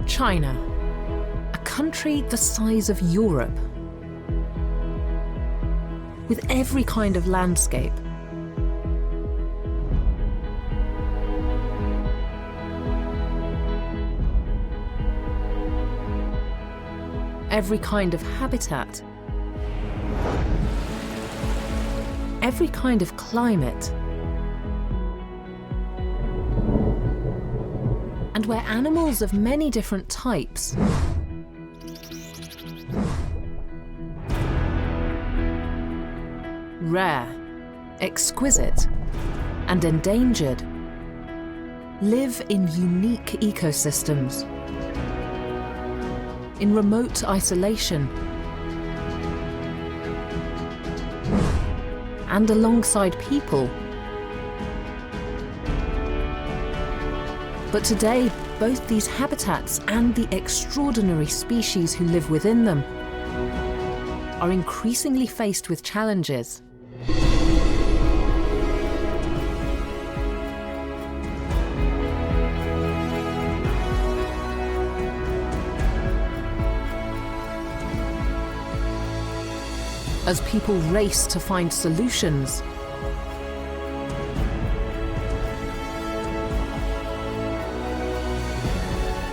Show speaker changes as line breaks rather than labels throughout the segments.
China, a country the size of Europe, with every kind of landscape. Every kind of habitat, every kind of climate, and where animals of many different types rare, exquisite, and endangered live in unique ecosystems, in remote isolation, and alongside people. But today, both these habitats and the extraordinary species who live within them are increasingly faced with challenges. As people race to find solutions,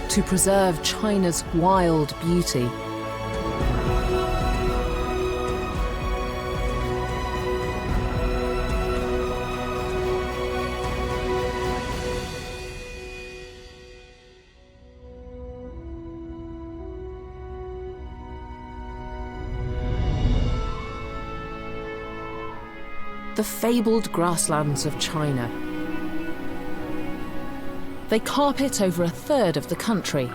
to preserve China's wild beauty. The fabled grasslands of China. They carpet over 1/3 of the country,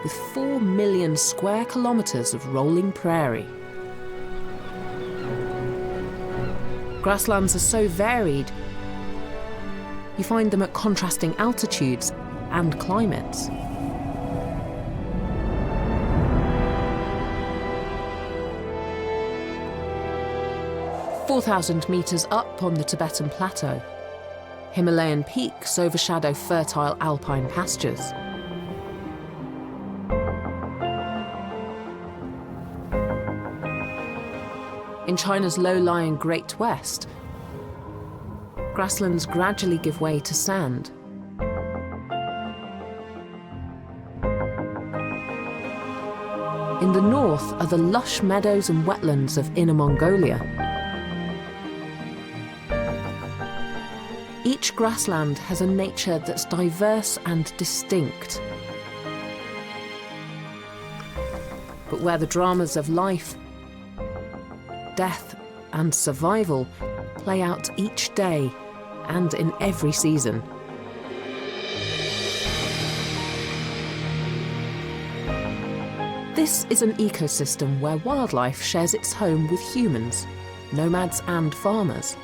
with 4 million square kilometers of rolling prairie. Grasslands are so varied, you find them at contrasting altitudes and climates. "4,000 meters up on the Tibetan Plateau, Himalayan peaks overshadow fertile alpine pastures. In China's low-lying Great West, grasslands gradually give way to sand. In the north are the lush meadows and wetlands of Inner Mongolia. Each grassland has a nature that's diverse and distinct. But where the dramas of life, death, and survival play out each day and in every season. This is an ecosystem where wildlife shares its home with humans, nomads and farmers,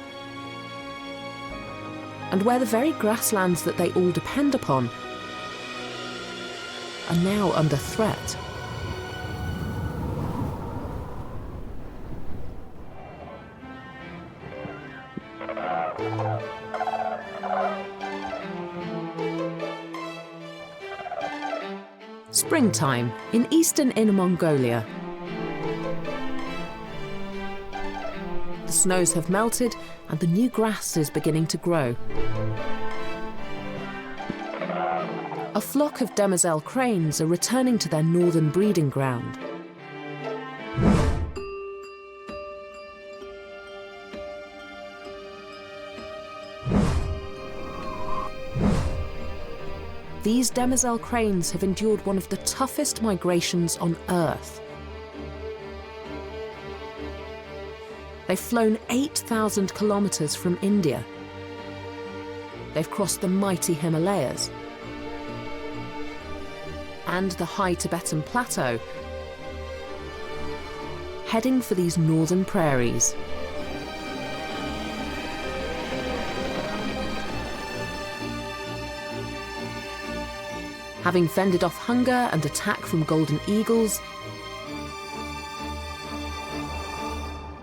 and where the very grasslands that they all depend upon are now under threat. Springtime in eastern Inner Mongolia. The snows have melted and the new grass is beginning to grow. A flock of demoiselle cranes are returning to their northern breeding ground. These demoiselle cranes have endured one of the toughest migrations on Earth. They've flown 8,000 kilometers from India. They've crossed the mighty Himalayas and the high Tibetan Plateau, heading for these northern prairies. Having fended off hunger and attack from golden eagles,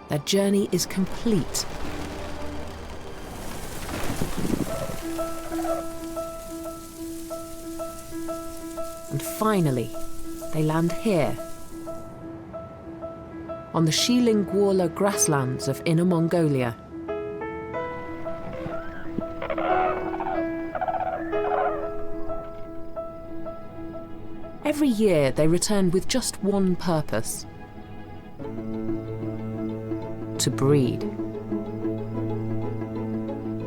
their journey is complete. And finally, they land here, on the Shilingwala grasslands of Inner Mongolia. Every year they return with just one purpose: to breed.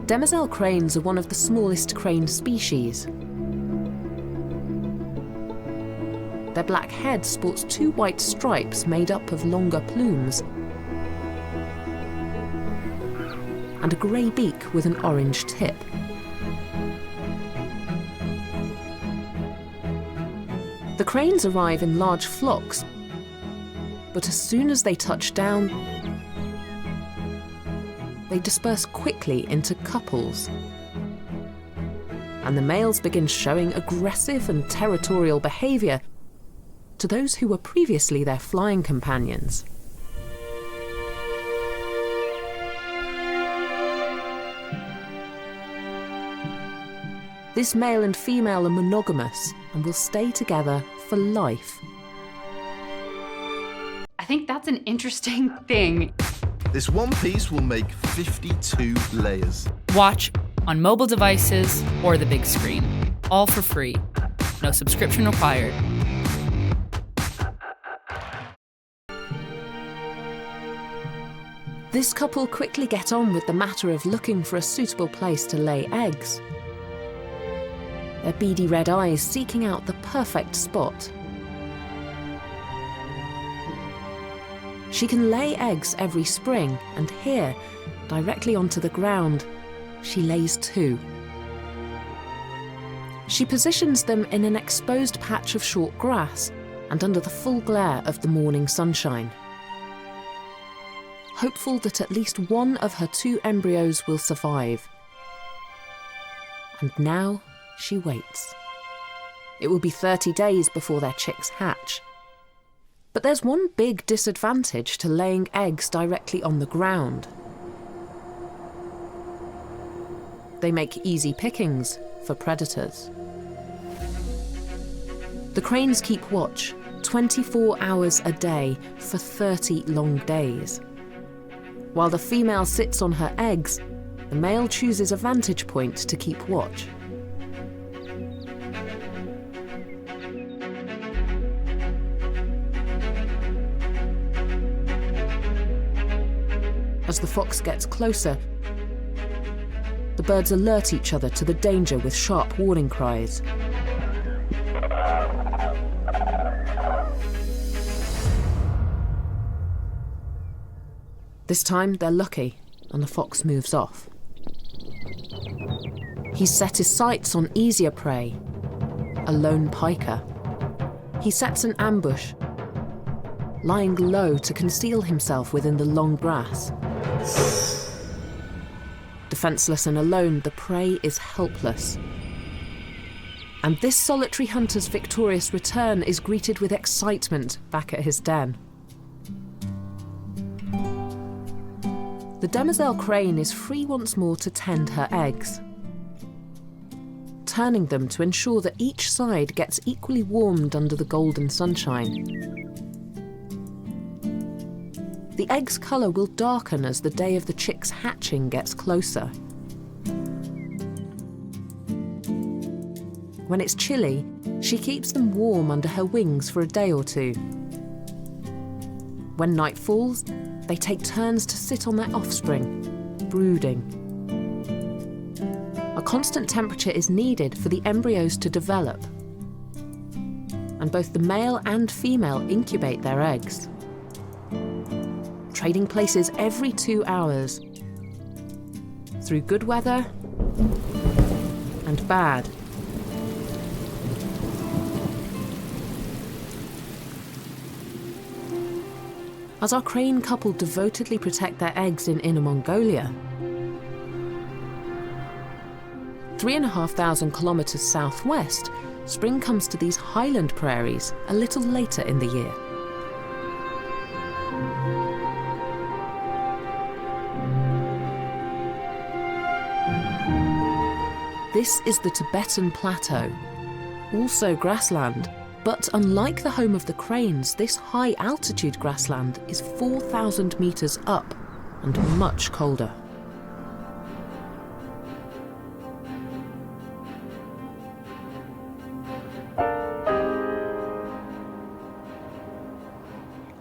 Demoiselle cranes are one of the smallest crane species. Their black head sports 2 white stripes made up of longer plumes, and a grey beak with an orange tip. The cranes arrive in large flocks, but as soon as they touch down, they disperse quickly into couples. And the males begin showing aggressive and territorial behaviour to those who were previously their flying companions. This male and female are monogamous and will stay together for life.
I think that's an interesting thing.
This one piece will make 52 layers.
Watch on mobile devices or the big screen. All for free. No subscription required.
This couple quickly get on with the matter of looking for a suitable place to lay eggs, their beady red eyes seeking out the perfect spot. She can lay eggs every spring, and here, directly onto the ground, she lays 2. She positions them in an exposed patch of short grass and under the full glare of the morning sunshine, hopeful that at least one of her 2 embryos will survive. And now she waits. It will be 30 days before their chicks hatch. But there's one big disadvantage to laying eggs directly on the ground. They make easy pickings for predators. The cranes keep watch 24 hours a day for 30 long days. While the female sits on her eggs, the male chooses a vantage point to keep watch. As the fox gets closer, the birds alert each other to the danger with sharp warning cries. This time they're lucky, and the fox moves off. He's set his sights on easier prey, a lone piker. He sets an ambush, lying low to conceal himself within the long grass. Defenseless and alone, the prey is helpless. And this solitary hunter's victorious return is greeted with excitement back at his den. The demoiselle crane is free once more to tend her eggs, turning them to ensure that each side gets equally warmed under the golden sunshine. The egg's colour will darken as the day of the chick's hatching gets closer. When it's chilly, she keeps them warm under her wings for a day or 2. When night falls, they take turns to sit on their offspring, brooding. A constant temperature is needed for the embryos to develop, and both the male and female incubate their eggs, trading places every 2 hours, through good weather and bad. As our crane couple devotedly protect their eggs in Inner Mongolia, 3,500 kilometres southwest, spring comes to these highland prairies a little later in the year. This is the Tibetan Plateau, also grassland. But unlike the home of the cranes, this high-altitude grassland is 4,000 meters up and much colder.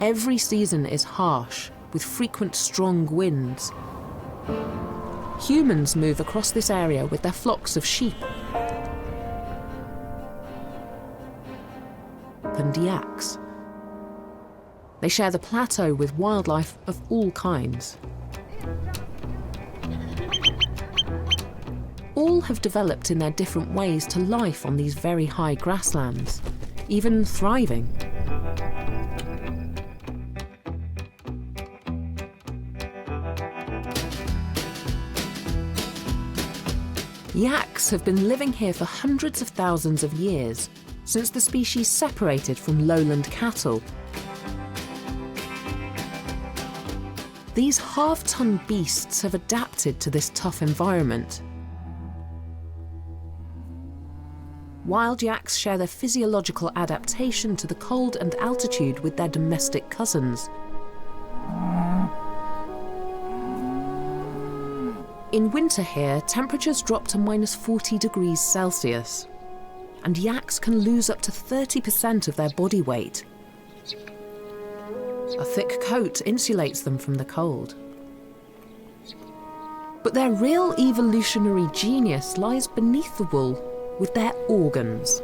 Every season is harsh, with frequent strong winds. Humans move across this area with their flocks of sheep and yaks. They share the plateau with wildlife of all kinds. All have developed in their different ways to life on these very high grasslands, even thriving. Yaks have been living here for hundreds of thousands of years, since the species separated from lowland cattle. These half-ton beasts have adapted to this tough environment. Wild yaks share their physiological adaptation to the cold and altitude with their domestic cousins. In winter here, temperatures drop to -40 degrees Celsius, and yaks can lose up to 30% of their body weight. A thick coat insulates them from the cold. But their real evolutionary genius lies beneath the wool with their organs.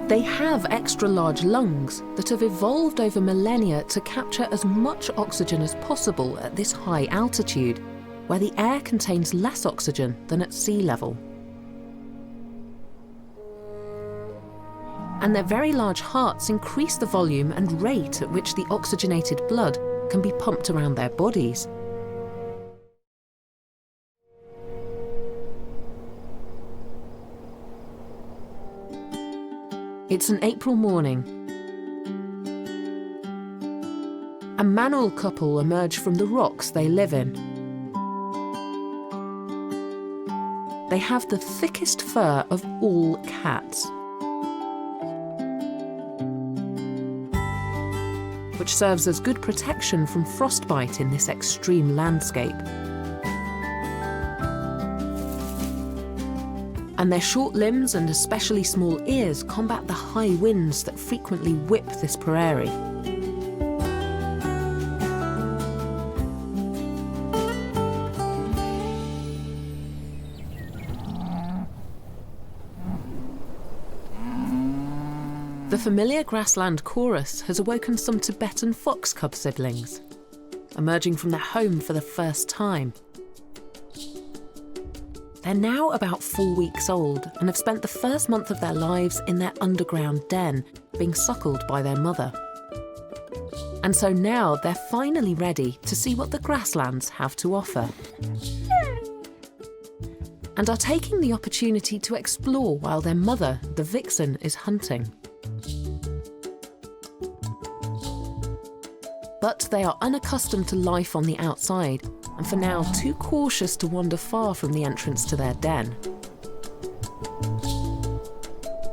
They have extra-large lungs that have evolved over millennia to capture as much oxygen as possible at this high altitude, where the air contains less oxygen than at sea level. And their very large hearts increase the volume and rate at which the oxygenated blood can be pumped around their bodies. It's an April morning. A Manul couple emerge from the rocks they live in. They have the thickest fur of all cats, which serves as good protection from frostbite in this extreme landscape. And their short limbs and especially small ears combat the high winds that frequently whip this prairie. The familiar grassland chorus has awoken some Tibetan fox cub siblings, emerging from their home for the first time. They're now about 4 weeks old and have spent the first month of their lives in their underground den, being suckled by their mother. And so now they're finally ready to see what the grasslands have to offer, and are taking the opportunity to explore while their mother, the vixen, is hunting. But they are unaccustomed to life on the outside, and for now too cautious to wander far from the entrance to their den.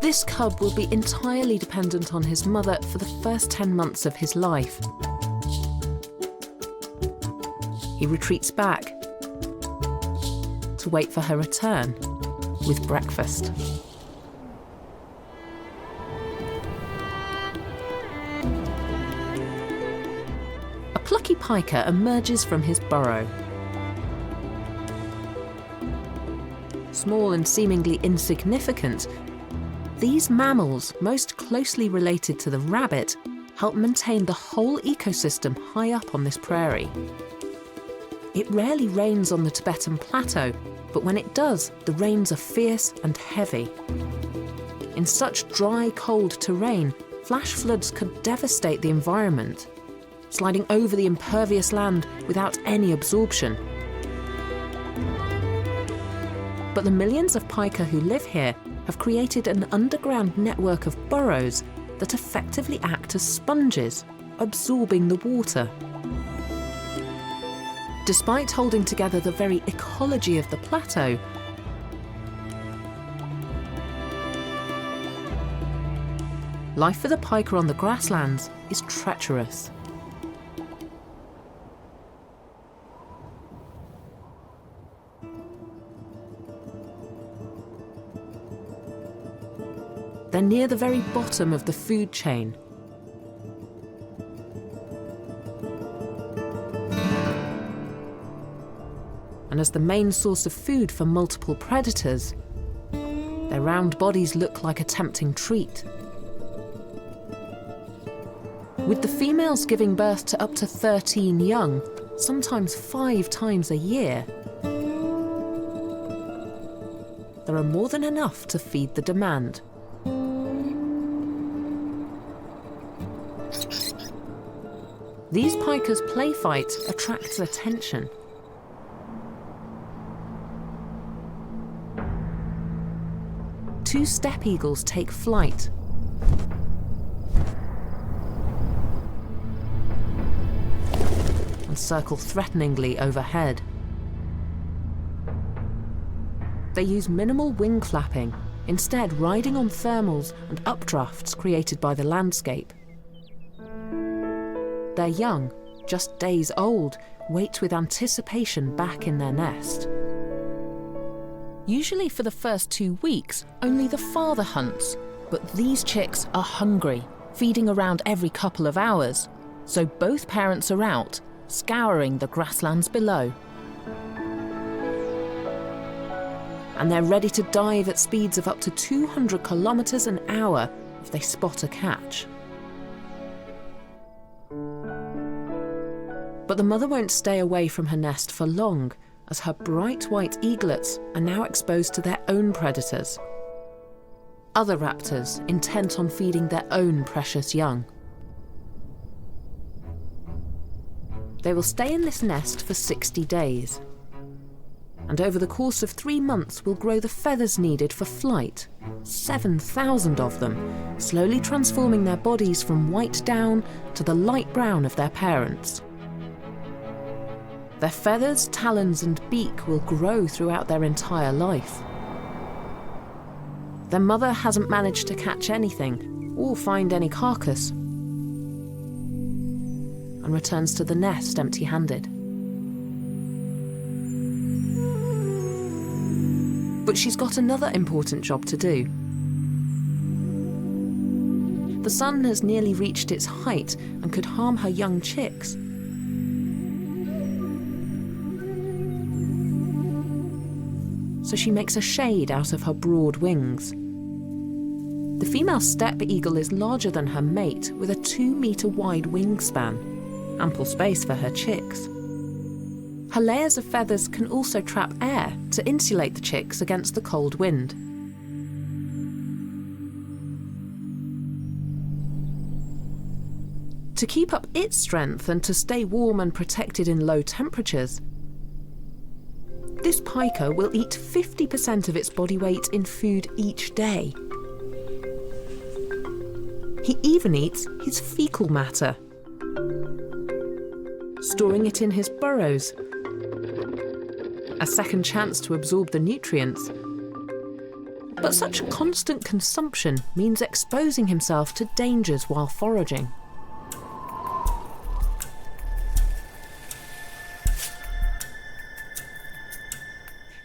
This cub will be entirely dependent on his mother for the first 10 months of his life. He retreats back to wait for her return with breakfast. Plucky piker emerges from his burrow. Small and seemingly insignificant, these mammals, most closely related to the rabbit, help maintain the whole ecosystem high up on this prairie. It rarely rains on the Tibetan Plateau, but when it does, the rains are fierce and heavy. In such dry, cold terrain, flash floods could devastate the environment, sliding over the impervious land without any absorption. But the millions of pika who live here have created an underground network of burrows that effectively act as sponges, absorbing the water. Despite holding together the very ecology of the plateau, life for the pika on the grasslands is treacherous. They're near the very bottom of the food chain. And as the main source of food for multiple predators, their round bodies look like a tempting treat. With the females giving birth to up to 13 young, sometimes 5 times a year, there are more than enough to feed the demand. These pikas' play fight attracts attention. Two steppe eagles take flight. And circle threateningly overhead. They use minimal wing flapping, instead riding on thermals and updrafts created by the landscape. Their young, just days old, wait with anticipation back in their nest. Usually for the first 2 weeks, only the father hunts, but these chicks are hungry, feeding around every couple of hours, so both parents are out, scouring the grasslands below. And they're ready to dive at speeds of up to 200 kilometers an hour if they spot a catch. But the mother won't stay away from her nest for long, as her bright white eaglets are now exposed to their own predators. Other raptors intent on feeding their own precious young. They will stay in this nest for 60 days. And over the course of 3 months will grow the feathers needed for flight, 7,000 of them, slowly transforming their bodies from white down to the light brown of their parents. Their feathers, talons and beak will grow throughout their entire life. Their mother hasn't managed to catch anything or find any carcass, and returns to the nest empty-handed. But she's got another important job to do. The sun has nearly reached its height and could harm her young chicks. So she makes a shade out of her broad wings. The female steppe eagle is larger than her mate, with a 2-meter wide wingspan, ample space for her chicks. Her layers of feathers can also trap air to insulate the chicks against the cold wind. To keep up its strength and to stay warm and protected in low temperatures, this pika will eat 50% of its body weight in food each day. He even eats his fecal matter, storing it in his burrows, a second chance to absorb the nutrients. But such constant consumption means exposing himself to dangers while foraging.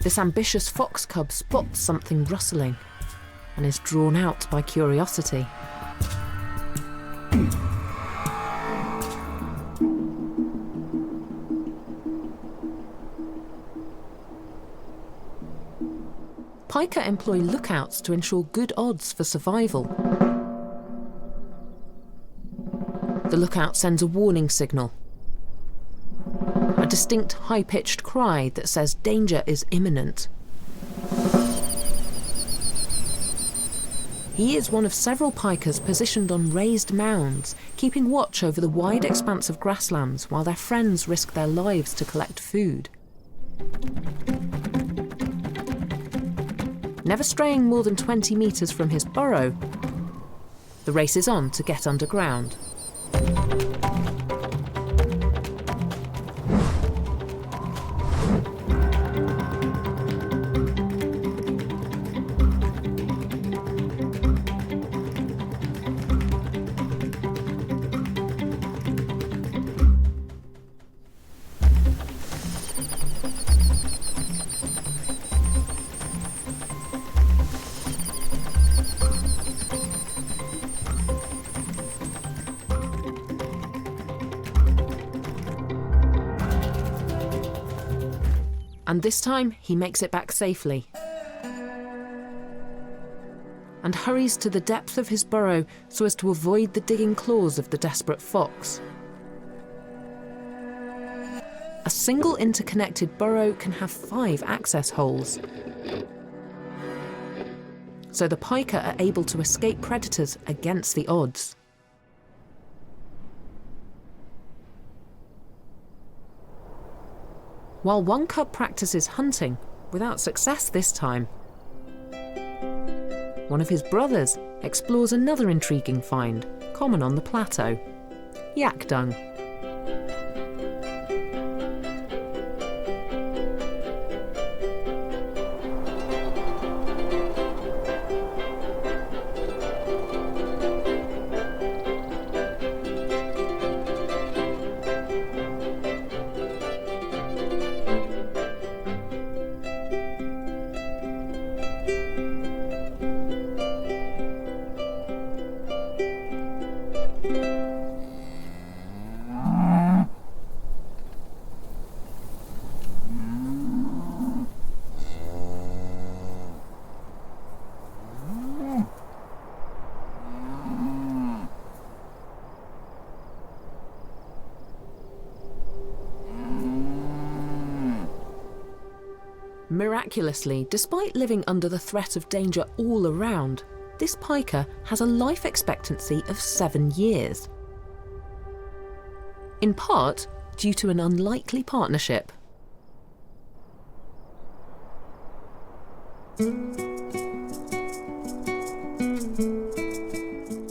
This ambitious fox cub spots something rustling and is drawn out by curiosity. Pika employ lookouts to ensure good odds for survival. The lookout sends a warning signal, a distinct high-pitched cry that says danger is imminent. He is one of several pikas positioned on raised mounds, keeping watch over the wide expanse of grasslands while their friends risk their lives to collect food. Never straying more than 20 meters from his burrow, the race is on to get underground. And this time, he makes it back safely and hurries to the depth of his burrow so as to avoid the digging claws of the desperate fox. A single interconnected burrow can have 5 access holes, so the pika are able to escape predators against the odds. While one cub practices hunting, without success this time, one of his brothers explores another intriguing find, common on the plateau: yak dung. Miraculously, despite living under the threat of danger all around, this pika has a life expectancy of 7 years. In part due to an unlikely partnership.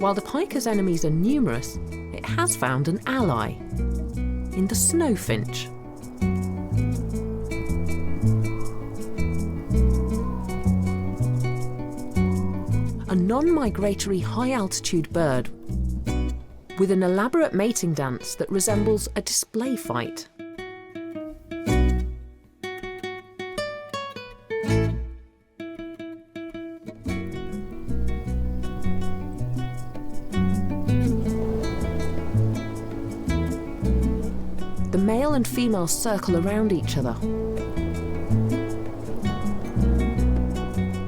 While the pika's enemies are numerous, it has found an ally in the snowfinch. A non-migratory high-altitude bird with an elaborate mating dance that resembles a display fight. The male and female circle around each other,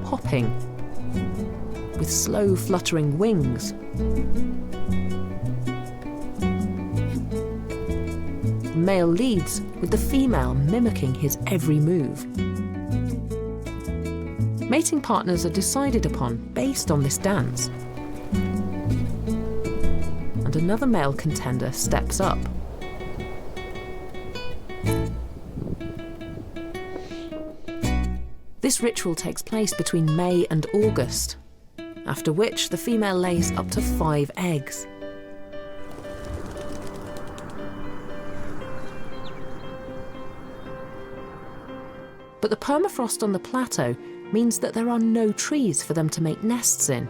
hopping with slow fluttering wings. The male leads, with the female mimicking his every move. Mating partners are decided upon based on this dance. And another male contender steps up. This ritual takes place between May and August, after which the female lays up to 5 eggs. But the permafrost on the plateau means that there are no trees for them to make nests in.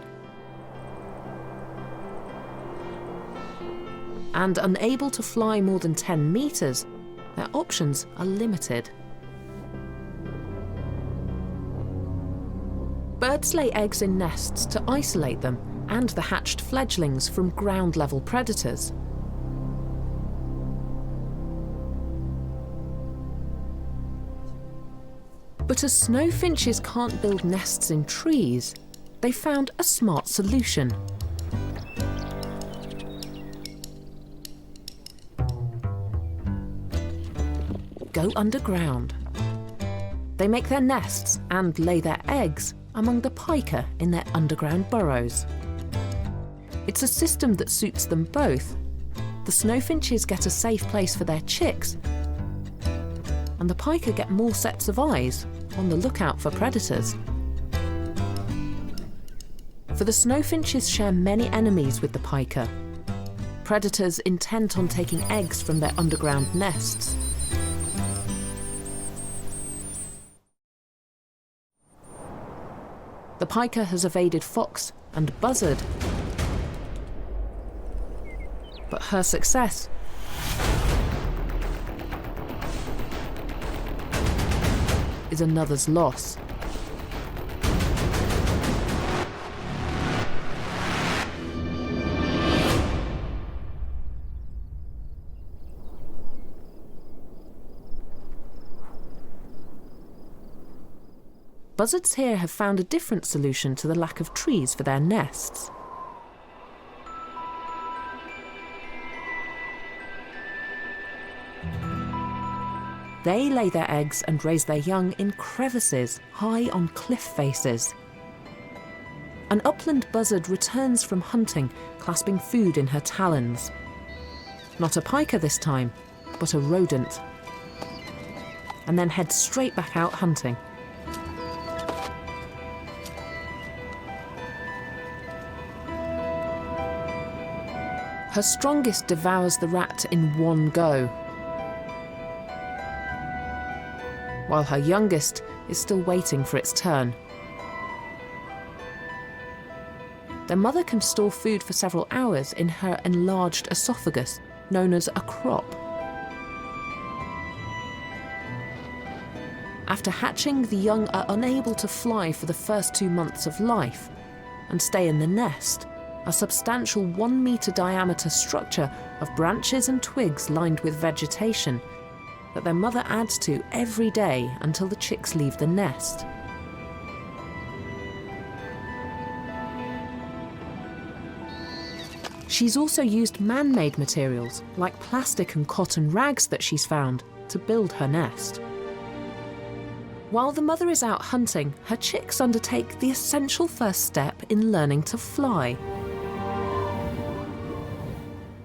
And unable to fly more than 10 meters, their options are limited. Birds lay eggs in nests to isolate them and the hatched fledglings from ground-level predators. But as snowfinches can't build nests in trees, they found a smart solution. Go underground. They make their nests and lay their eggs among the pika in their underground burrows. It's a system that suits them both. The snowfinches get a safe place for their chicks, and the pika get more sets of eyes on the lookout for predators. For the snowfinches share many enemies with the pika. Predators intent on taking eggs from their underground nests. The pika has evaded fox and buzzard, but her success is another's loss. buzzards here have found a different solution to the lack of trees for their nests. They lay their eggs and raise their young in crevices, high on cliff faces. An upland buzzard returns from hunting, clasping food in her talons. Not a pika this time, but a rodent. And then heads straight back out hunting. Her strongest devours the rat in one go, while her youngest is still waiting for its turn. Their mother can store food for several hours in her enlarged esophagus, known as a crop. After hatching, the young are unable to fly for the first 2 months of life and stay in the nest, a substantial 1 metre diameter structure of branches and twigs lined with vegetation that their mother adds to every day until the chicks leave the nest. She's also used man-made materials, like plastic and cotton rags that she's found, to build her nest. While the mother is out hunting, her chicks undertake the essential first step in learning to fly.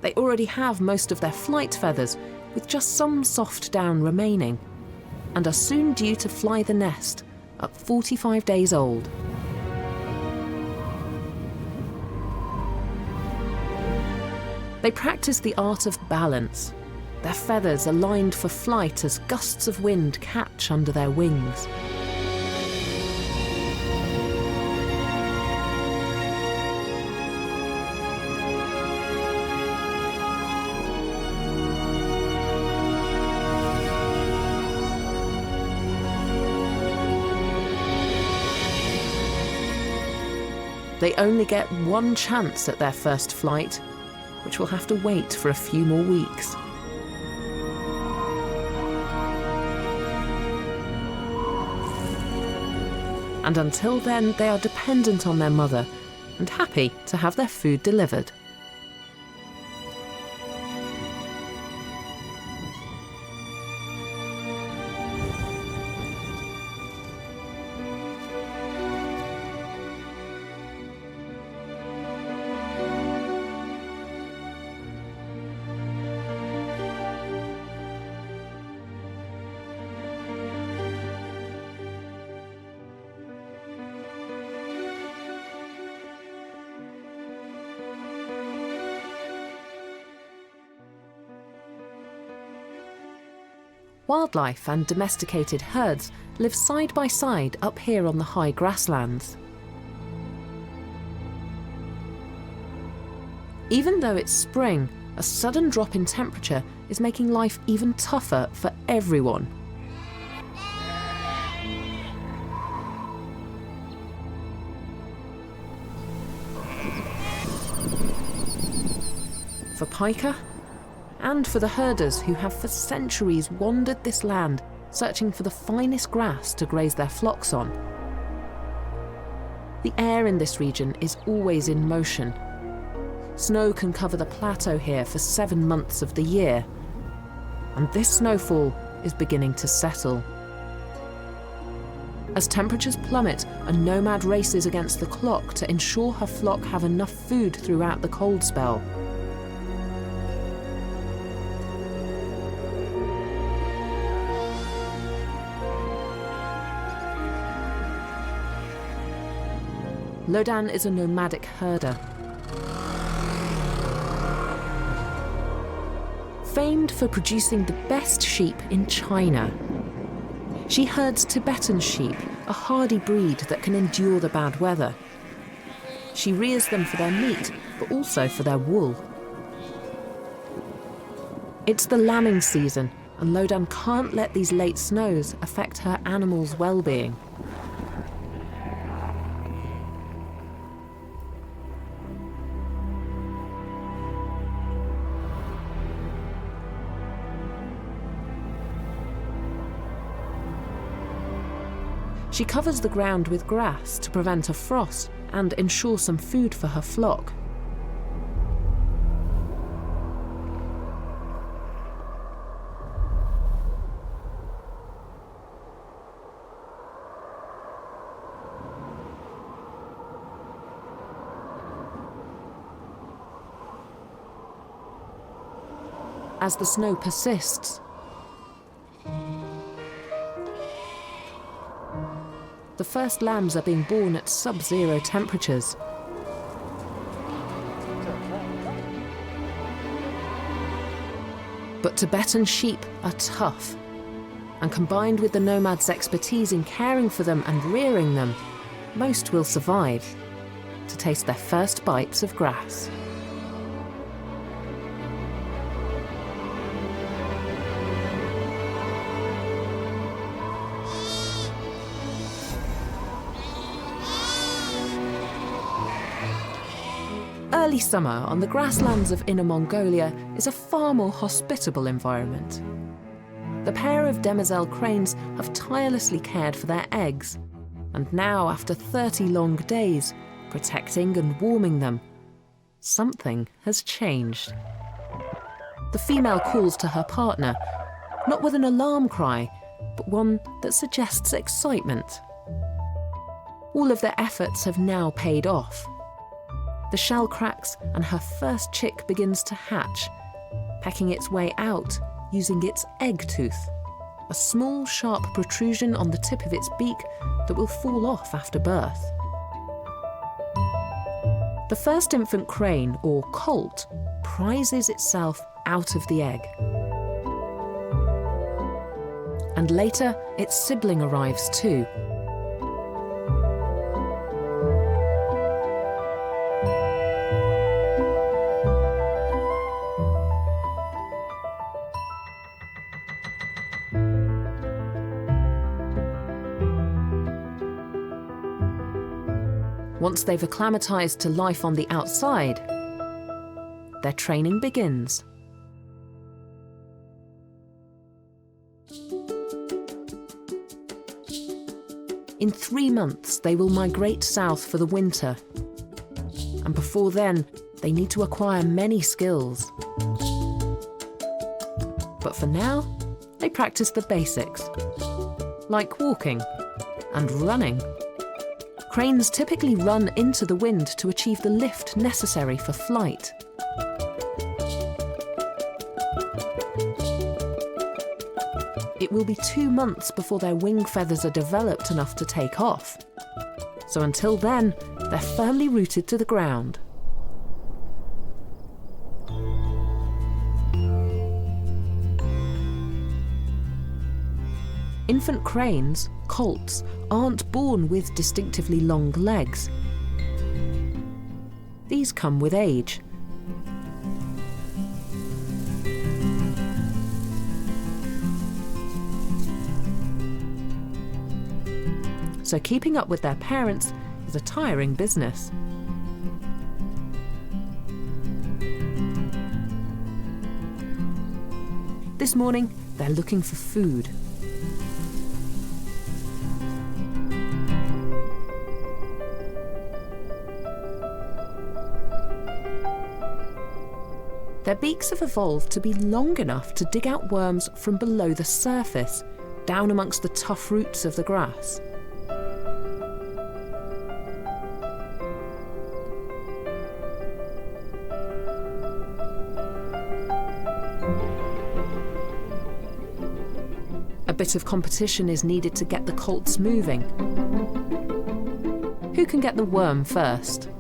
They already have most of their flight feathers, with just some soft down remaining, and are soon due to fly the nest at 45 days old. They practice the art of balance, their feathers aligned for flight as gusts of wind catch under their wings. They only get one chance at their first flight, which will have to wait for a few more weeks. And until then, they are dependent on their mother and happy to have their food delivered. Wildlife and domesticated herds live side by side up here on the high grasslands. Even though it's spring, a sudden drop in temperature is making life even tougher for everyone. For pika, and for the herders who have for centuries wandered this land, searching for the finest grass to graze their flocks on. The air in this region is always in motion. Snow can cover the plateau here for 7 months of the year, and this snowfall is beginning to settle. As temperatures plummet, a nomad races against the clock to ensure her flock have enough food throughout the cold spell. Lodan is a nomadic herder. Famed for producing the best sheep in China. She herds Tibetan sheep, a hardy breed that can endure the bad weather. She rears them for their meat, but also for their wool. It's the lambing season, and Lodan can't let these late snows affect her animals' well-being. She covers the ground with grass to prevent a frost and ensure some food for her flock. As the snow persists, the first lambs are being born at sub-zero temperatures. But Tibetan sheep are tough, and combined with the nomads' expertise in caring for them and rearing them, most will survive to taste their first bites of grass. Early summer on the grasslands of Inner Mongolia is a far more hospitable environment. The pair of demoiselle cranes have tirelessly cared for their eggs, and now, after 30 long days, protecting and warming them, something has changed. The female calls to her partner, not with an alarm cry, but one that suggests excitement. All of their efforts have now paid off. The shell cracks and her first chick begins to hatch, pecking its way out using its egg tooth, a small sharp protrusion on the tip of its beak that will fall off after birth. The first infant crane, or colt, prizes itself out of the egg. And later, its sibling arrives too. Once they've acclimatized to life on the outside, their training begins. In 3 months, they will migrate south for the winter. And before then, they need to acquire many skills. But for now, they practice the basics, like walking and running. Cranes typically run into the wind to achieve the lift necessary for flight. It will be 2 months before their wing feathers are developed enough to take off. So until then, they're firmly rooted to the ground. Infant cranes, colts, aren't born with distinctively long legs. These come with age. So keeping up with their parents is a tiring business. This morning, they're looking for food. Their beaks have evolved to be long enough to dig out worms from below the surface, down amongst the tough roots of the grass. A bit of competition is needed to get the colts moving. Who can get the worm first?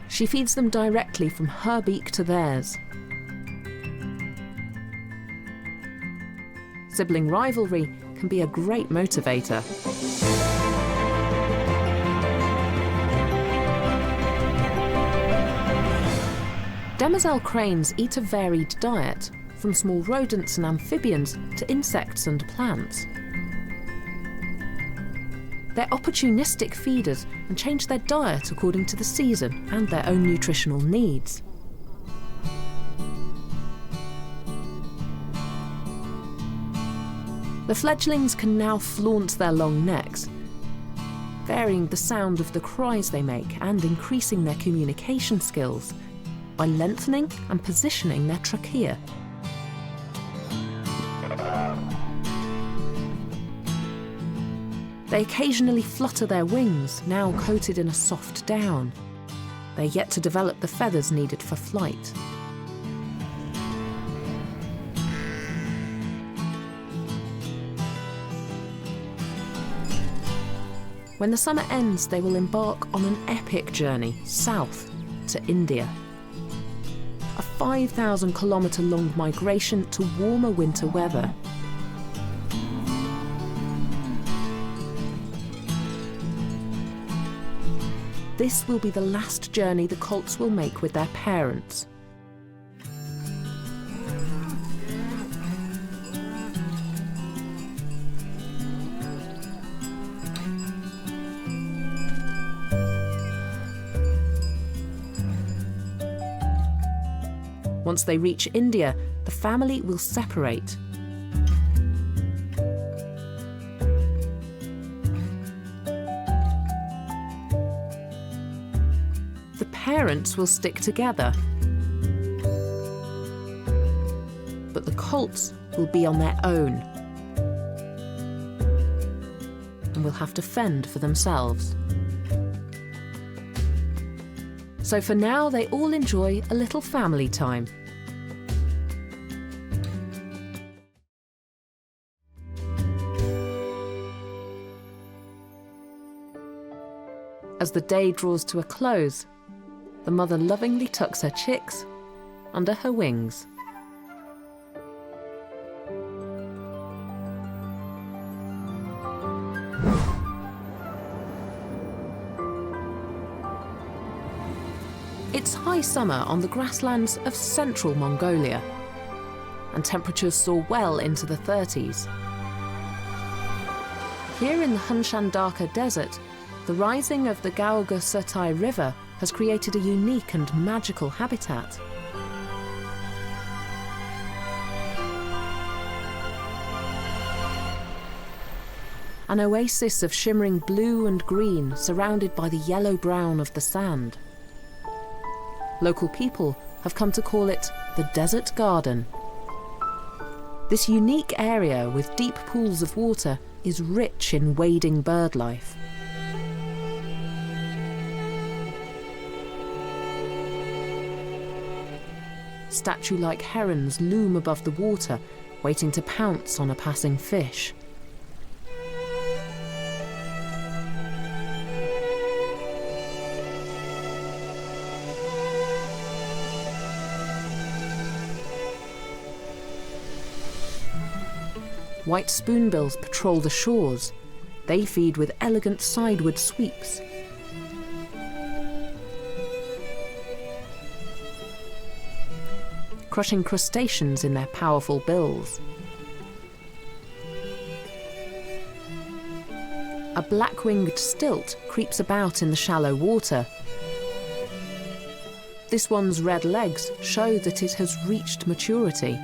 She feeds them directly from her beak to theirs. Sibling rivalry can be a great motivator. Demoiselle cranes eat a varied diet, from small rodents and amphibians to insects and plants. They're opportunistic feeders and change their diet according to the season and their own nutritional needs. The fledglings can now flaunt their long necks, varying the sound of the cries they make and increasing their communication skills by lengthening and positioning their trachea. They occasionally flutter their wings, now coated in a soft down. They're yet to develop the feathers needed for flight. When the summer ends, they will embark on an epic journey south to India. A 5,000-kilometre-long migration to warmer winter weather. This will be the last journey the colts will make with their parents. Once they reach India, the family will separate. The parents will stick together, but the colts will be on their own and will have to fend for themselves. So for now, they all enjoy a little family time. As the day draws to a close, the mother lovingly tucks her chicks under her wings. It's high summer on the grasslands of central Mongolia, and temperatures soar well into the 30s. Here in the Hunshan Desert, the rising of the Gaoga-Sertai River has created a unique and magical habitat. An oasis of shimmering blue and green surrounded by the yellow-brown of the sand. Local people have come to call it the Desert Garden. This unique area with deep pools of water is rich in wading bird life. Statue-like herons loom above the water, waiting to pounce on a passing fish. White spoonbills patrol the shores. They feed with elegant sideward sweeps. Crushing crustaceans in their powerful bills. A black-winged stilt creeps about in the shallow water. This one's red legs show that it has reached maturity.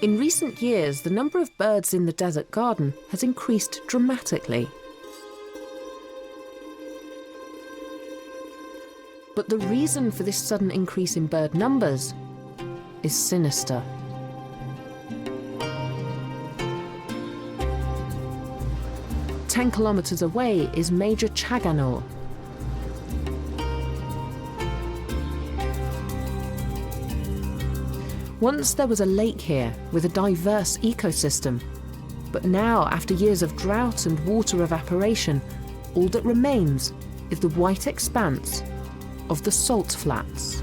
In recent years, the number of birds in the desert garden has increased dramatically. But the reason for this sudden increase in bird numbers is sinister. "10 kilometers away is Major Chaganor. Once there was a lake here with a diverse ecosystem, but now, after years of drought and water evaporation, all that remains is the white expanse of the salt flats.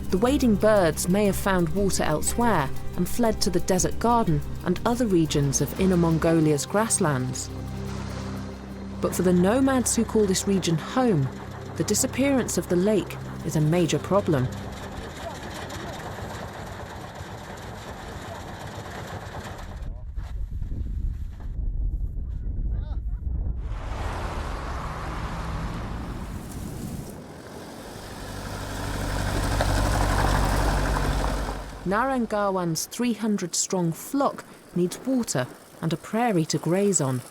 The wading birds may have found water elsewhere and fled to the desert garden and other regions of Inner Mongolia's grasslands. But for the nomads who call this region home, the disappearance of the lake is a major problem. Narangawan's 300-strong flock needs water and a prairie to graze on.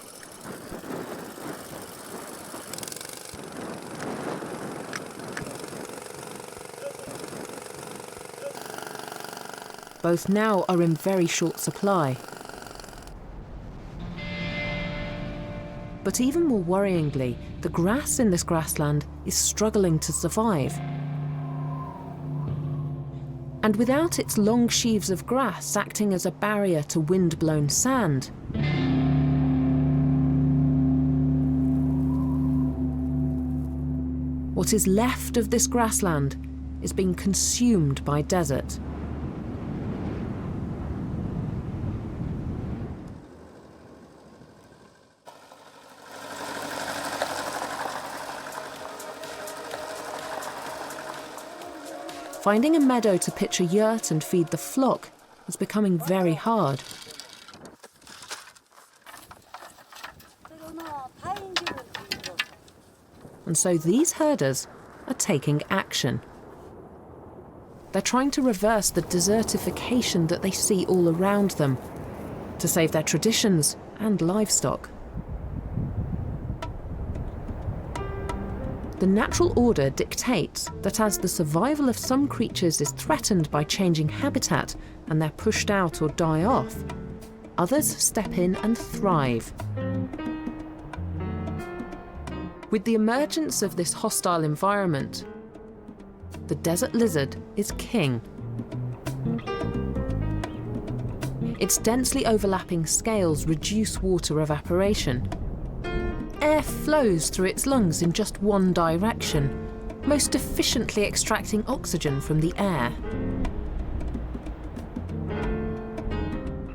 Both now are in very short supply. But even more worryingly, the grass in this grassland is struggling to survive. And without its long sheaves of grass acting as a barrier to wind-blown sand, what is left of this grassland is being consumed by desert. Finding a meadow to pitch a yurt and feed the flock is becoming very hard. And so these herders are taking action. They're trying to reverse the desertification that they see all around them, to save their traditions and livestock. The natural order dictates that as the survival of some creatures is threatened by changing habitat and they're pushed out or die off, others step in and thrive. With the emergence of this hostile environment, the desert lizard is king. Its densely overlapping scales reduce water evaporation. Air flows through its lungs in just one direction, most efficiently extracting oxygen from the air.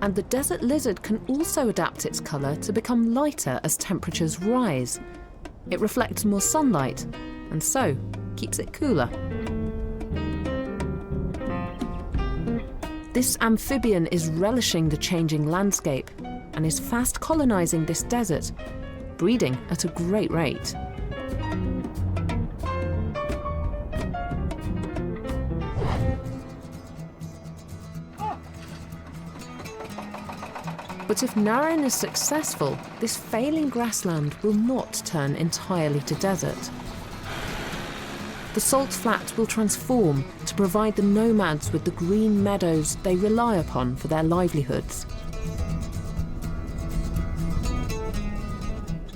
And the desert lizard can also adapt its colour to become lighter as temperatures rise. It reflects more sunlight, and so keeps it cooler. This amphibian is relishing the changing landscape and is fast colonising this desert, breeding at a great rate. But if Naran is successful, this failing grassland will not turn entirely to desert. The salt flat will transform to provide the nomads with the green meadows they rely upon for their livelihoods.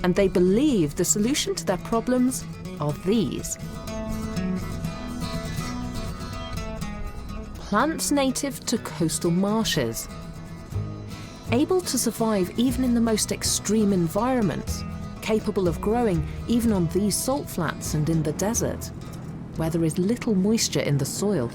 And they believe the solution to their problems are these. Plants native to coastal marshes, able to survive even in the most extreme environments, capable of growing even on these salt flats and in the desert, where there is little moisture in the soil.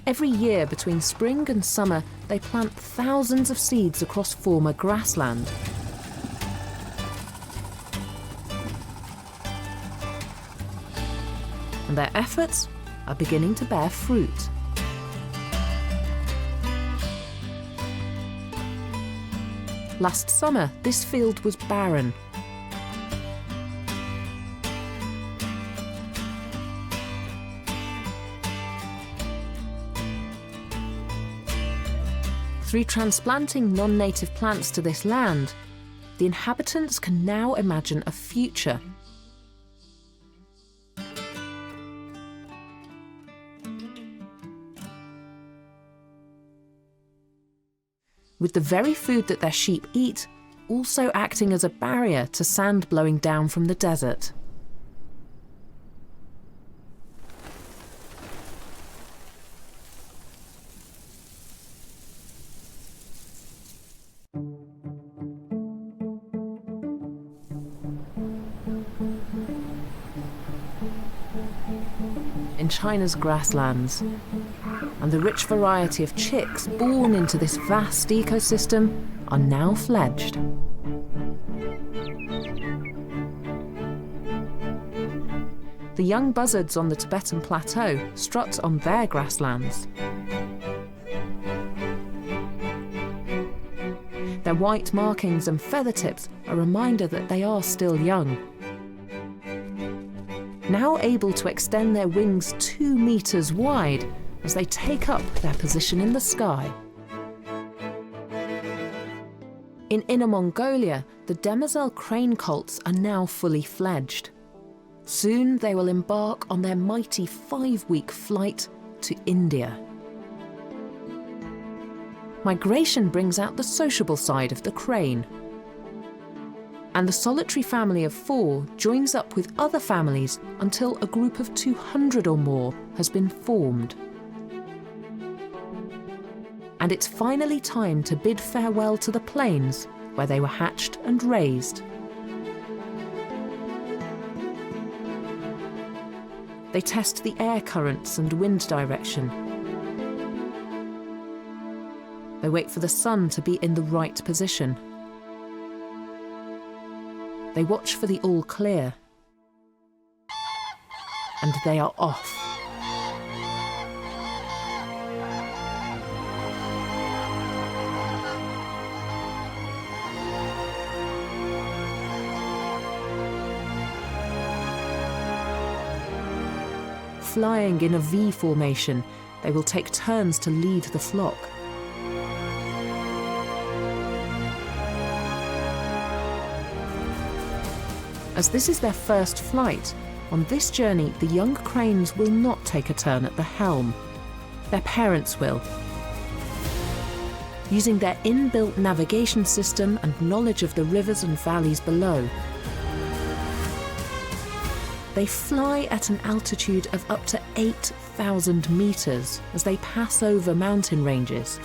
Every year between spring and summer, they plant thousands of seeds across former grassland. And their efforts are beginning to bear fruit. Last summer, this field was barren. Through transplanting non-native plants to this land, the inhabitants can now imagine a future. With the very food that their sheep eat also acting as a barrier to sand blowing down from the desert. In China's grasslands, and the rich variety of chicks born into this vast ecosystem are now fledged. The young buzzards on the Tibetan Plateau strut on their grasslands. Their white markings and feather tips are a reminder that they are still young. Now able to extend their wings 2 meters wide as they take up their position in the sky. In Inner Mongolia, the demoiselle crane colts are now fully fledged. Soon they will embark on their mighty 5-week flight to India. Migration brings out the sociable side of the crane. And the solitary family of 4 joins up with other families until a group of 200 or more has been formed. And it's finally time to bid farewell to the plains where they were hatched and raised. They test the air currents and wind direction. They wait for the sun to be in the right position. They watch for the all clear. And they are off. Flying in a V formation, they will take turns to lead the flock. As this is their first flight, on this journey the young cranes will not take a turn at the helm. Their parents will. Using their inbuilt navigation system and knowledge of the rivers and valleys below, they fly at an altitude of up to 8,000 meters as they pass over mountain ranges.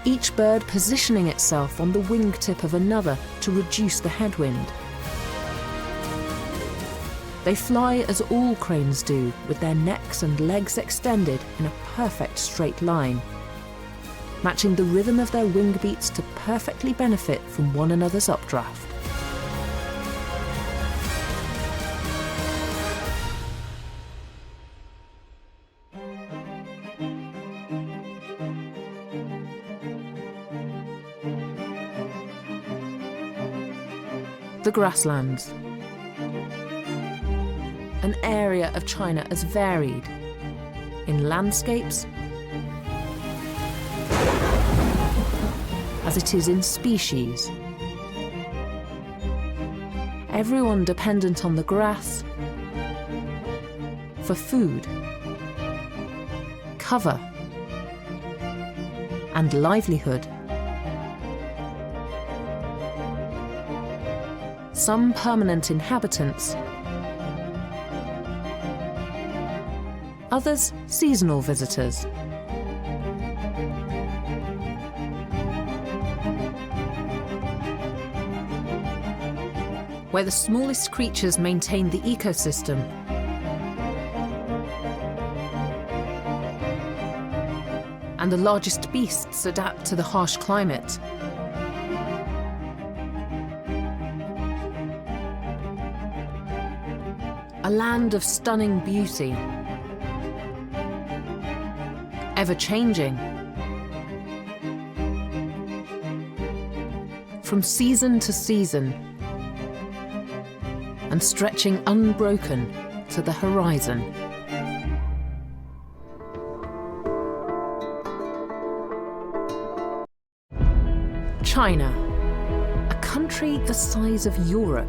Each bird positioning itself on the wingtip of another to reduce the headwind. They fly as all cranes do, with their necks and legs extended in a perfect straight line, matching the rhythm of their wing beats to perfectly benefit from one another's updraft. The grasslands. An area of China as varied in landscapes as it is in species. Everyone dependent on the grass for food, cover, and livelihood. Some permanent inhabitants, others seasonal visitors. Where the smallest creatures maintain the ecosystem, and the largest beasts adapt to the harsh climate. A land of stunning beauty, ever-changing. From season to season, and stretching unbroken to the horizon. China, a country the size of Europe,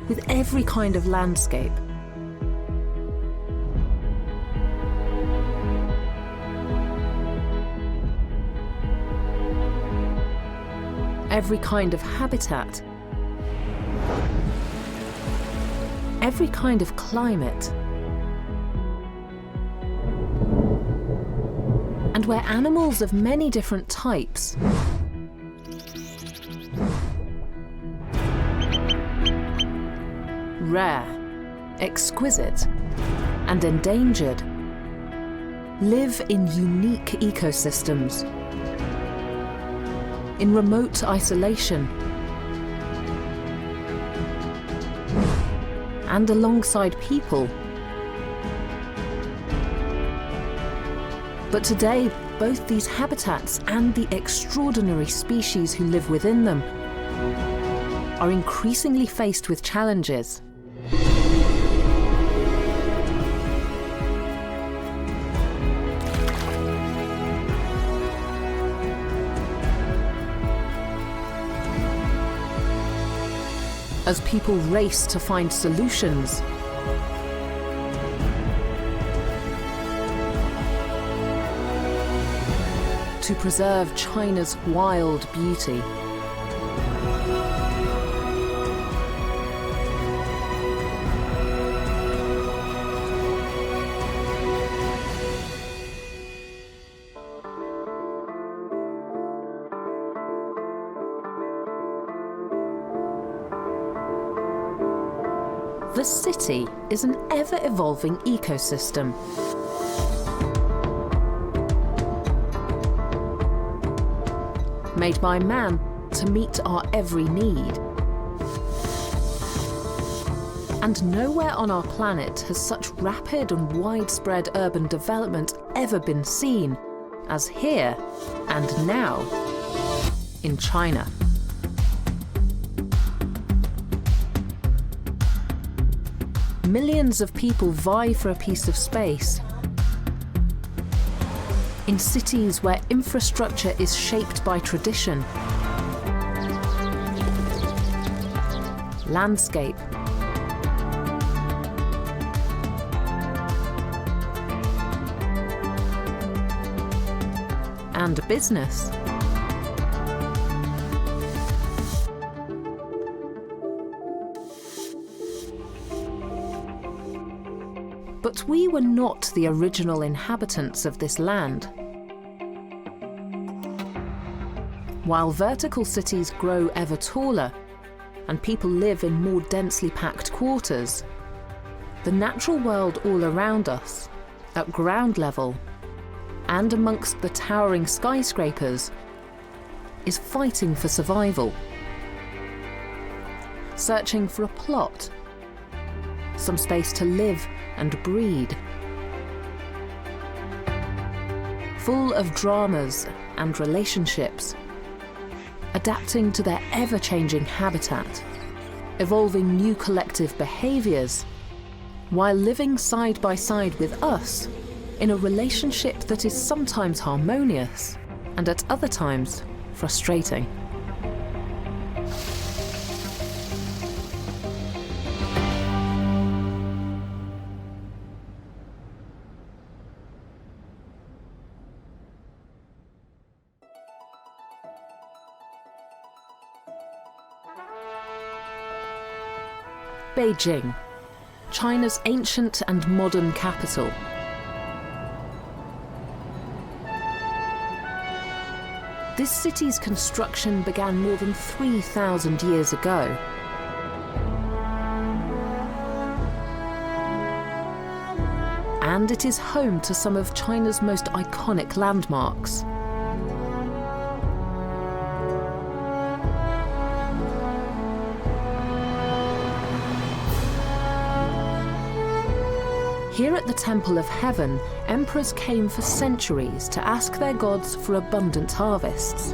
with every kind of landscape. Every kind of habitat. Every kind of climate. And where animals of many different types rare, exquisite, and endangered live in unique ecosystems, in remote isolation, and alongside people. But today, both these habitats and the extraordinary species who live within them are increasingly faced with challenges. As people race to find solutions, to preserve China's wild beauty. The city is an ever-evolving ecosystem. Made by man to meet our every need. And nowhere on our planet has such rapid and widespread urban development ever been seen as here and now in China. Millions of people vie for a piece of space in cities where infrastructure is shaped by tradition, landscape, and business. But we were not the original inhabitants of this land. While vertical cities grow ever taller and people live in more densely packed quarters, the natural world all around us, at ground level and amongst the towering skyscrapers, is fighting for survival, searching for a plot, some space to live and breed. Full of dramas and relationships, adapting to their ever-changing habitat, evolving new collective behaviours, while living side by side with us in a relationship that is sometimes harmonious and at other times frustrating. Beijing, China's ancient and modern capital. This city's construction began more than 3,000 years ago. And it is home to some of China's most iconic landmarks. Here at the Temple of Heaven, emperors came for centuries to ask their gods for abundant harvests.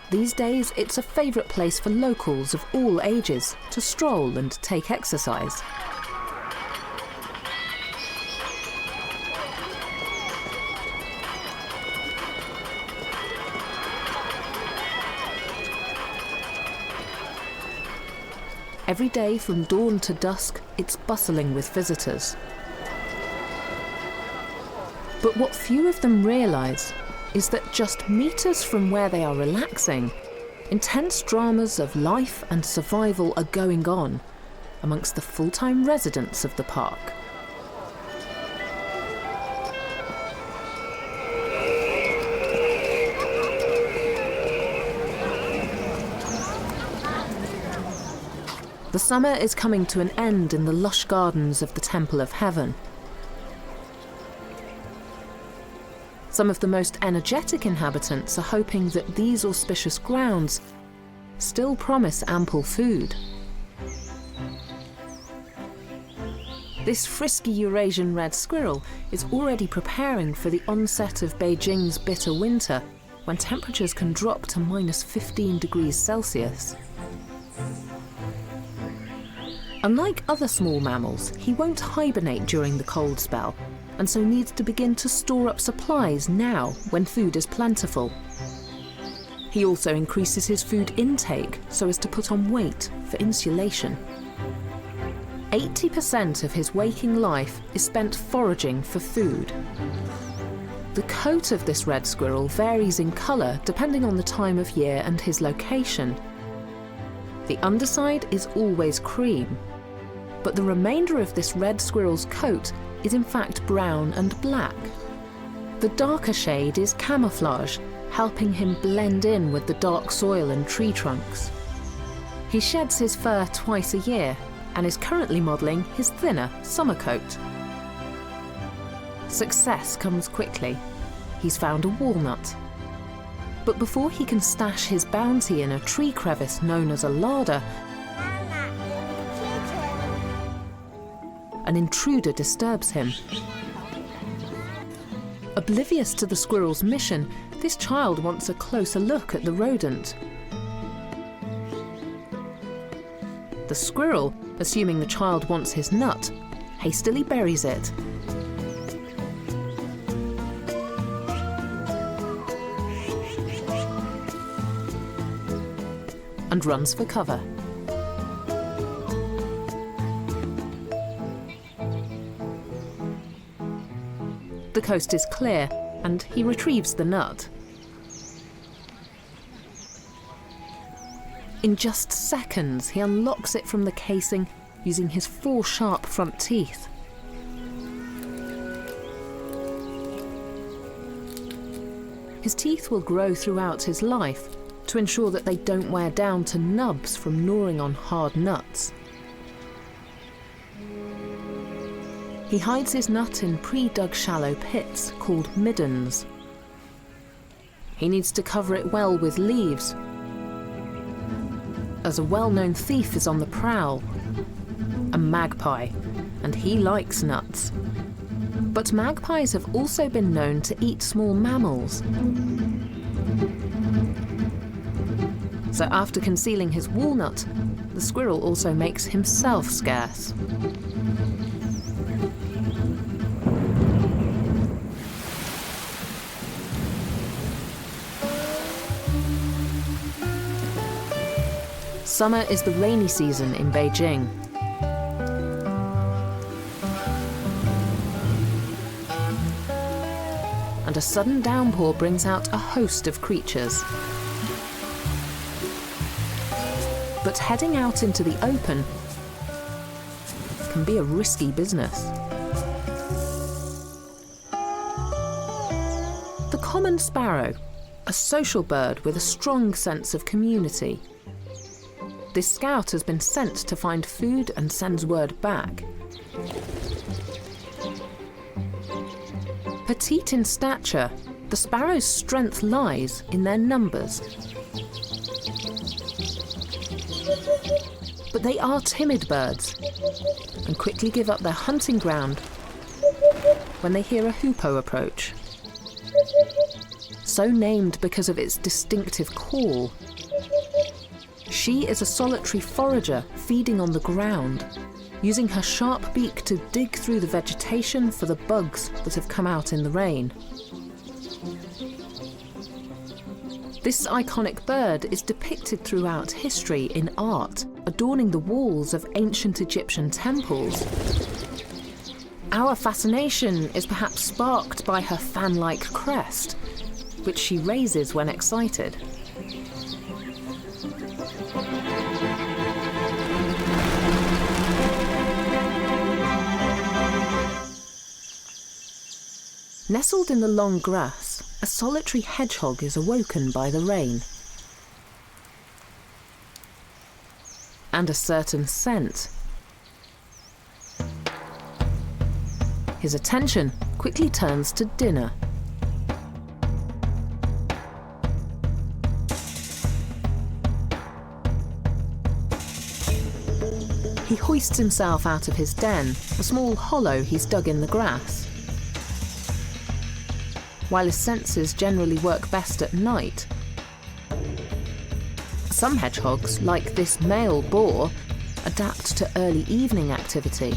These days, it's a favourite place for locals of all ages to stroll and take exercise. Every day from dawn to dusk, it's bustling with visitors. But what few of them realise is that just metres from where they are relaxing, intense dramas of life and survival are going on amongst the full-time residents of the park. The summer is coming to an end in the lush gardens of the Temple of Heaven. Some of the most energetic inhabitants are hoping that these auspicious grounds still promise ample food. This frisky Eurasian red squirrel is already preparing for the onset of Beijing's bitter winter, when temperatures can drop to -15 degrees Celsius. Unlike other small mammals, he won't hibernate during the cold spell, and so needs to begin to store up supplies now when food is plentiful. He also increases his food intake so as to put on weight for insulation. 80% of his waking life is spent foraging for food. The coat of this red squirrel varies in colour depending on the time of year and his location. The underside is always cream, but the remainder of this red squirrel's coat is in fact brown and black. The darker shade is camouflage, helping him blend in with the dark soil and tree trunks. He sheds his fur twice a year and is currently modelling his thinner summer coat. Success comes quickly. He's found a walnut. But before he can stash his bounty in a tree crevice known as a larder, an intruder disturbs him. Oblivious to the squirrel's mission, this child wants a closer look at the rodent. The squirrel, assuming the child wants his nut, hastily buries it. And runs for cover. The coast is clear, and he retrieves the nut. In just seconds, he unlocks it from the casing using his 4 sharp front teeth. His teeth will grow throughout his life to ensure that they don't wear down to nubs from gnawing on hard nuts. He hides his nut in pre-dug shallow pits called middens. He needs to cover it well with leaves, as a well-known thief is on the prowl, a magpie, and he likes nuts. But magpies have also been known to eat small mammals. So after concealing his walnut, the squirrel also makes himself scarce. Summer is the rainy season in Beijing. And a sudden downpour brings out a host of creatures. But heading out into the open can be a risky business. The common sparrow, a social bird with a strong sense of community. This scout has been sent to find food and sends word back. Petite in stature, the sparrow's strength lies in their numbers. But they are timid birds and quickly give up their hunting ground when they hear a hoopoe approach. So named because of its distinctive call. She is a solitary forager feeding on the ground, using her sharp beak to dig through the vegetation for the bugs that have come out in the rain. This iconic bird is depicted throughout history in art, adorning the walls of ancient Egyptian temples. Our fascination is perhaps sparked by her fan-like crest, which she raises when excited. Nestled in the long grass, a solitary hedgehog is awoken by the rain. and a certain scent. His attention quickly turns to dinner. He hoists himself out of his den, a small hollow he's dug in the grass. While his senses generally work best at night, some hedgehogs, like this male boar, adapt to early evening activity.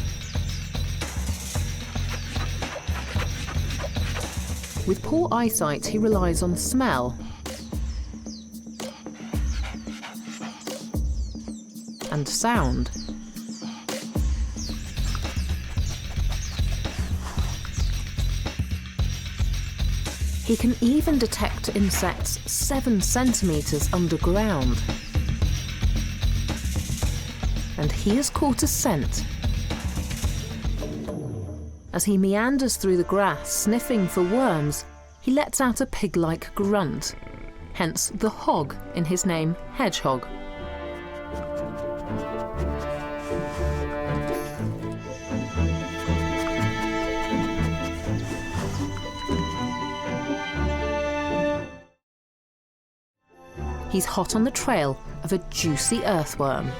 With poor eyesight, he relies on smell and sound. He can even detect insects 7 centimetres underground. And he has caught a scent. As he meanders through the grass, sniffing for worms, he lets out a pig-like grunt, hence the hog in his name, Hedgehog. He's hot on the trail of a juicy earthworm.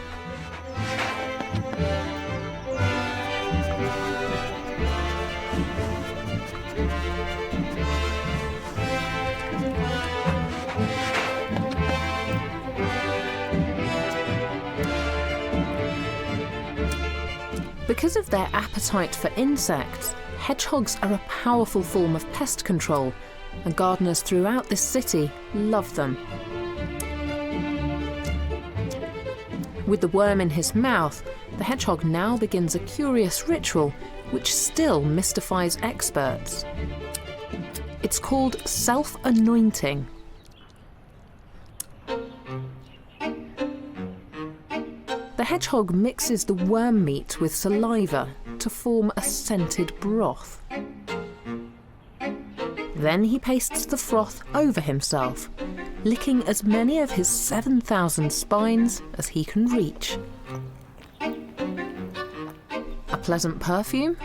Because of their appetite for insects, hedgehogs are a powerful form of pest control, and gardeners throughout this city love them. With the worm in his mouth, the hedgehog now begins a curious ritual which still mystifies experts. It's called self-anointing. The hedgehog mixes the worm meat with saliva to form a scented broth. Then he pastes the froth over himself, licking as many of his 7,000 spines as he can reach. A pleasant perfume?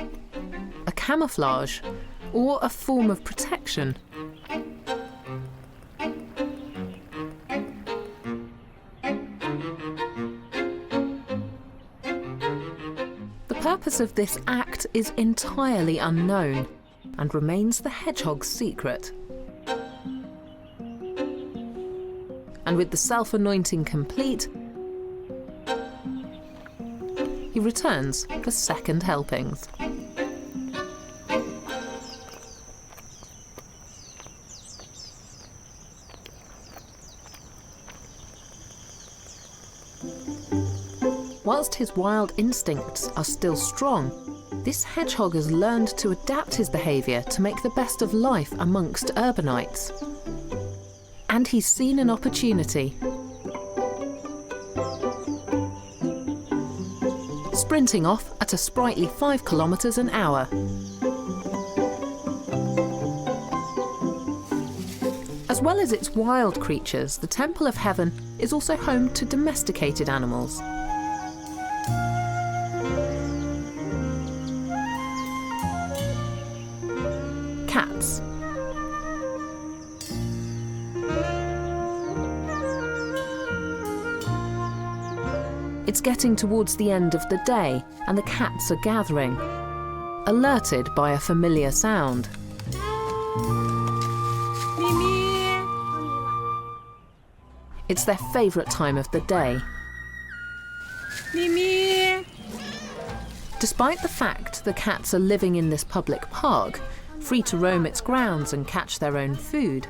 A camouflage? Or a form of protection? The purpose of this act is entirely unknown and remains the hedgehog's secret. And with the self-anointing complete, he returns for second helpings. Whilst his wild instincts are still strong, this hedgehog has learned to adapt his behaviour to make the best of life amongst urbanites. And he's seen an opportunity. Sprinting off at a sprightly 5 kilometres an hour. As well as its wild creatures, the Temple of Heaven is also home to domesticated animals. Cats. It's getting towards the end of the day, and the cats are gathering, alerted by a familiar sound. It's their favourite time of the day. Despite the fact the cats are living in this public park, free to roam its grounds and catch their own food,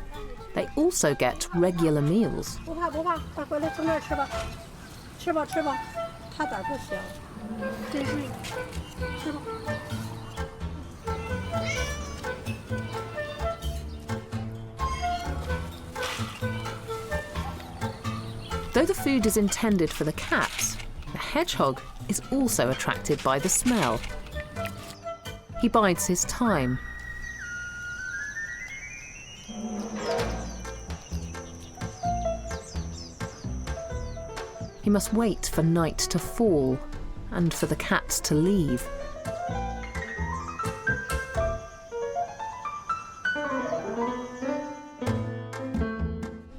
they also get regular meals. Though the food is intended for the cats, the hedgehog is also attracted by the smell. He bides his time. He must wait for night to fall and for the cats to leave.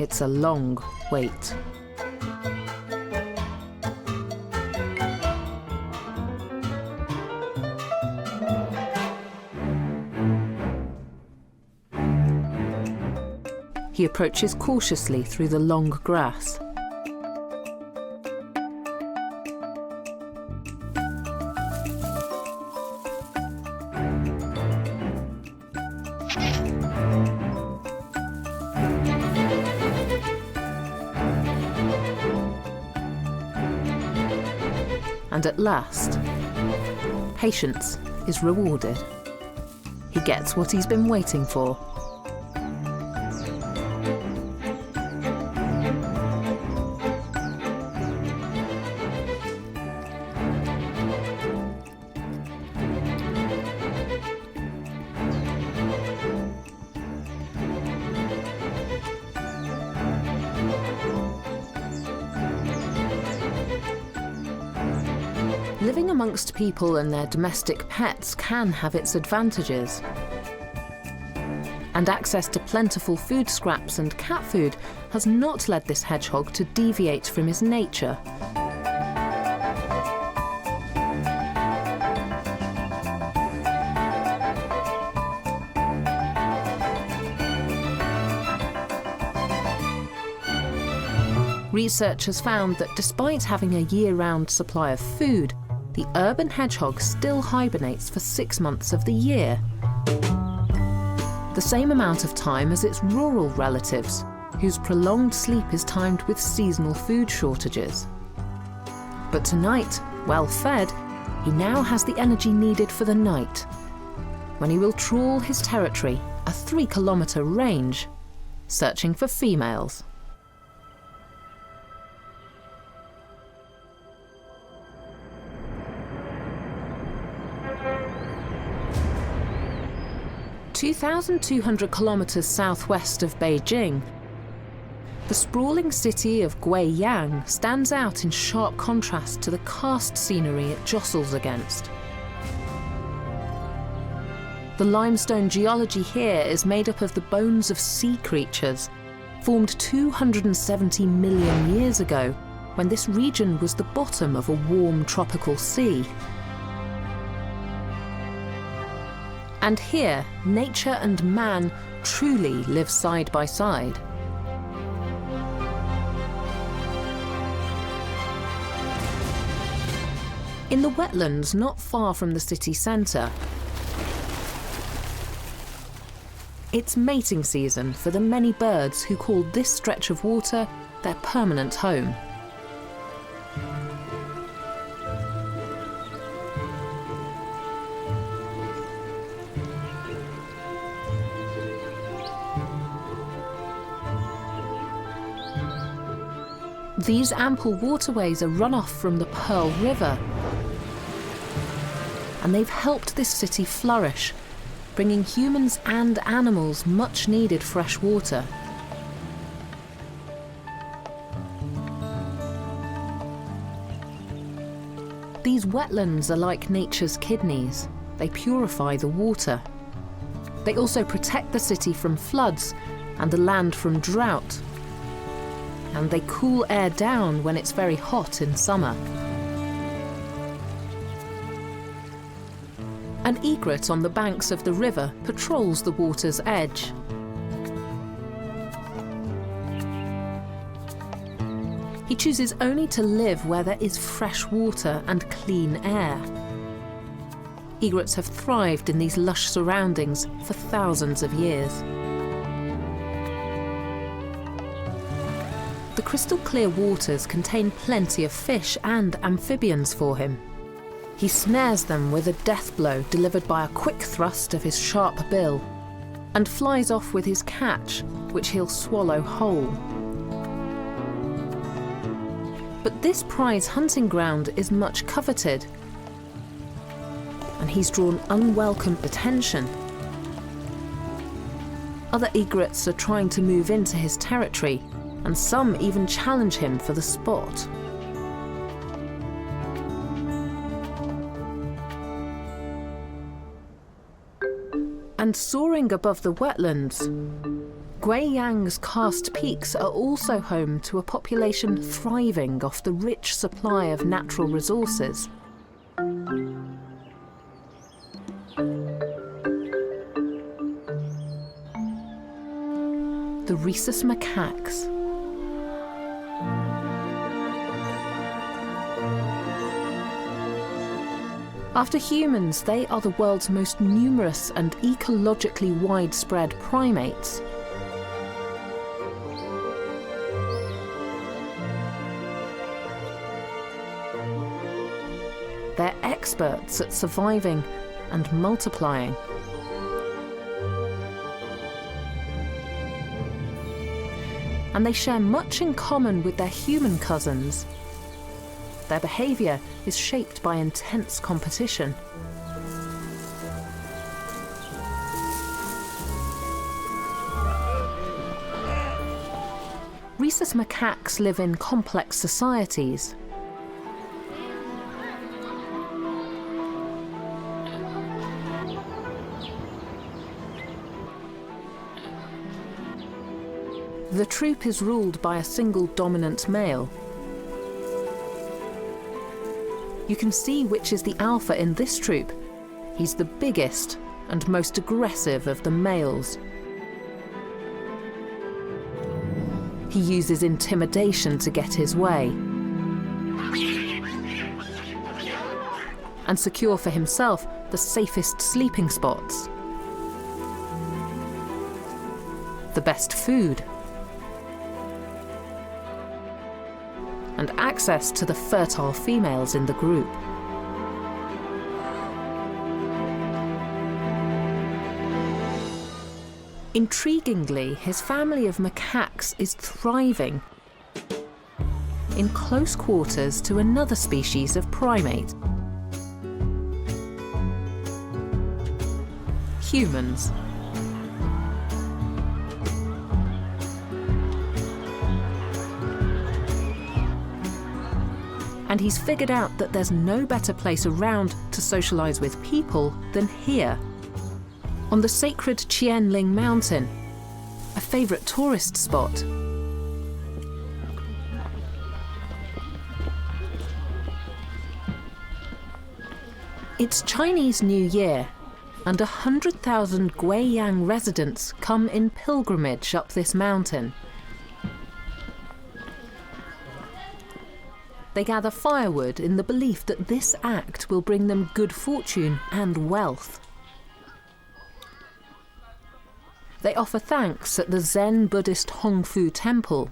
It's a long wait. He approaches cautiously through the long grass. And at last, patience is rewarded. He gets what he's been waiting for. Living amongst people and their domestic pets can have its advantages. And access to plentiful food scraps and cat food has not led this hedgehog to deviate from his nature. Research has found that despite having a year-round supply of food, the urban hedgehog still hibernates for 6 months of the year. The same amount of time as its rural relatives, whose prolonged sleep is timed with seasonal food shortages. But tonight, well fed, he now has the energy needed for the night, when he will trawl his territory, a 3-kilometre range, searching for females. (2,200 kilometers southwest of Beijing), the sprawling city of Guiyang stands out in sharp contrast to the karst scenery it jostles against. The limestone geology here is made up of the bones of sea creatures, formed 270 million years ago, when this region was the bottom of a warm tropical sea. And here, nature and man truly live side by side. In the wetlands not far from the city centre, it's mating season for the many birds who call this stretch of water their permanent home. These ample waterways are runoff from the Pearl River, and they've helped this city flourish, bringing humans and animals much needed fresh water. These wetlands are like nature's kidneys. They purify the water. They also protect the city from floods and the land from drought. And they cool air down when it's very hot in summer. An egret on the banks of the river patrols the water's edge. He chooses only to live where there is fresh water and clean air. Egrets have thrived in these lush surroundings for thousands of years. The crystal clear waters contain plenty of fish and amphibians for him. He snares them with a death blow delivered by a quick thrust of his sharp bill, and flies off with his catch, which he'll swallow whole. But this prize hunting ground is much coveted, and he's drawn unwelcome attention. Other egrets are trying to move into his territory, and some even challenge him for the spot. And soaring above the wetlands, Guiyang's karst peaks are also home to a population thriving off the rich supply of natural resources. The rhesus macaques. After humans, they are the world's most numerous and ecologically widespread primates. They're experts at surviving and multiplying. And they share much in common with their human cousins. Their behaviour is shaped by intense competition. Rhesus macaques live in complex societies. The troop is ruled by a single dominant male. You can see which is the alpha in this troop. He's the biggest and most aggressive of the males. He uses intimidation to get his way and secure for himself the safest sleeping spots, the best food, and access to the fertile females in the group. Intriguingly, his family of macaques is thriving in close quarters to another species of primate, humans. And he's figured out that there's no better place around to socialise with people than here, on the sacred Qianling Mountain, a favourite tourist spot. It's Chinese New Year, and 100,000 Guiyang residents come in pilgrimage up this mountain. They gather firewood in the belief that this act will bring them good fortune and wealth. They offer thanks at the Zen Buddhist Hongfu temple.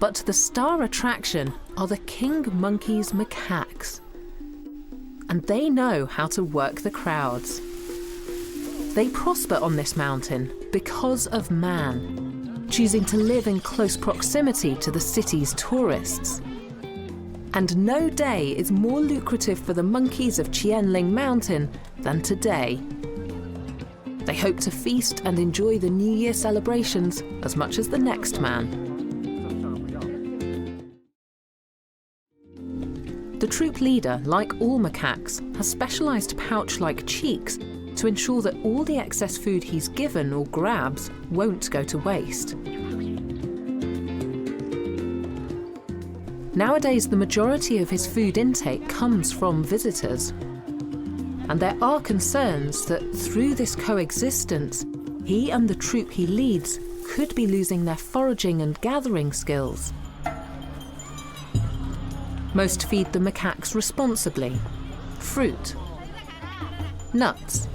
But the star attraction are the king monkey's macaques. And they know how to work the crowds. They prosper on this mountain because of man, choosing to live in close proximity to the city's tourists. And no day is more lucrative for the monkeys of Qianling Mountain than today. They hope to feast and enjoy the New Year celebrations as much as the next man. The troop leader, like all macaques, has specialised pouch-like cheeks to ensure that all the excess food he's given or grabs won't go to waste. Nowadays, the majority of his food intake comes from visitors. And there are concerns that through this coexistence, he and the troop he leads could be losing their foraging and gathering skills. Most feed the macaques responsibly: fruit, nuts.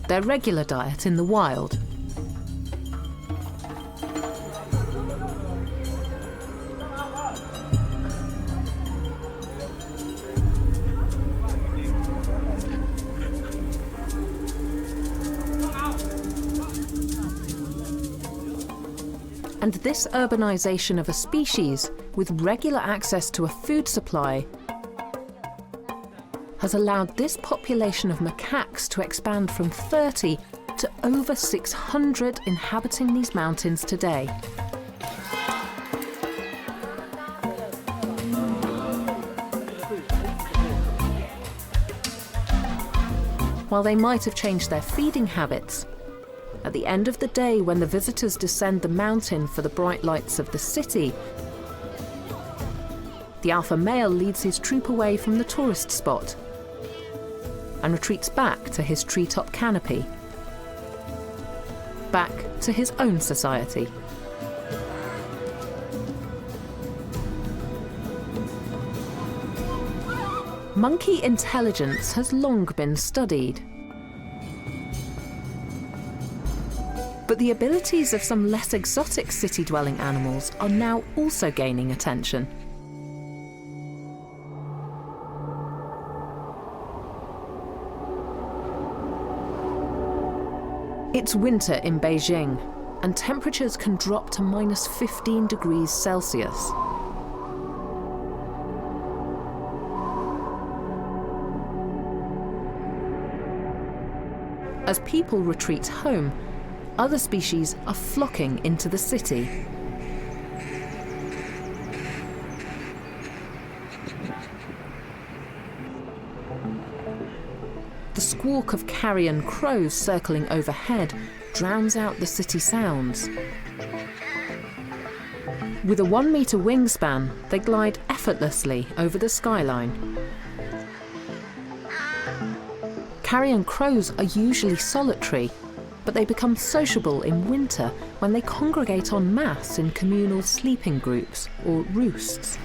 Their regular diet in the wild. And this urbanisation of a species with regular access to a food supply has allowed this population of macaques to expand from 30 to over 600 inhabiting these mountains today. while they might have changed their feeding habits, at the end of the day, when the visitors descend the mountain for the bright lights of the city, the alpha male leads his troop away from the tourist spot and retreats back to his treetop canopy, back to his own society. Monkey intelligence has long been studied. But the abilities of some less exotic city-dwelling animals are now also gaining attention. It's winter in Beijing, and temperatures can drop to -15 degrees Celsius. As people retreat home, other species are flocking into the city. The squawk of carrion crows circling overhead drowns out the city sounds. With a 1-meter wingspan, they glide effortlessly over the skyline. Carrion crows are usually solitary, but they become sociable in winter when they congregate en masse in communal sleeping groups or roosts.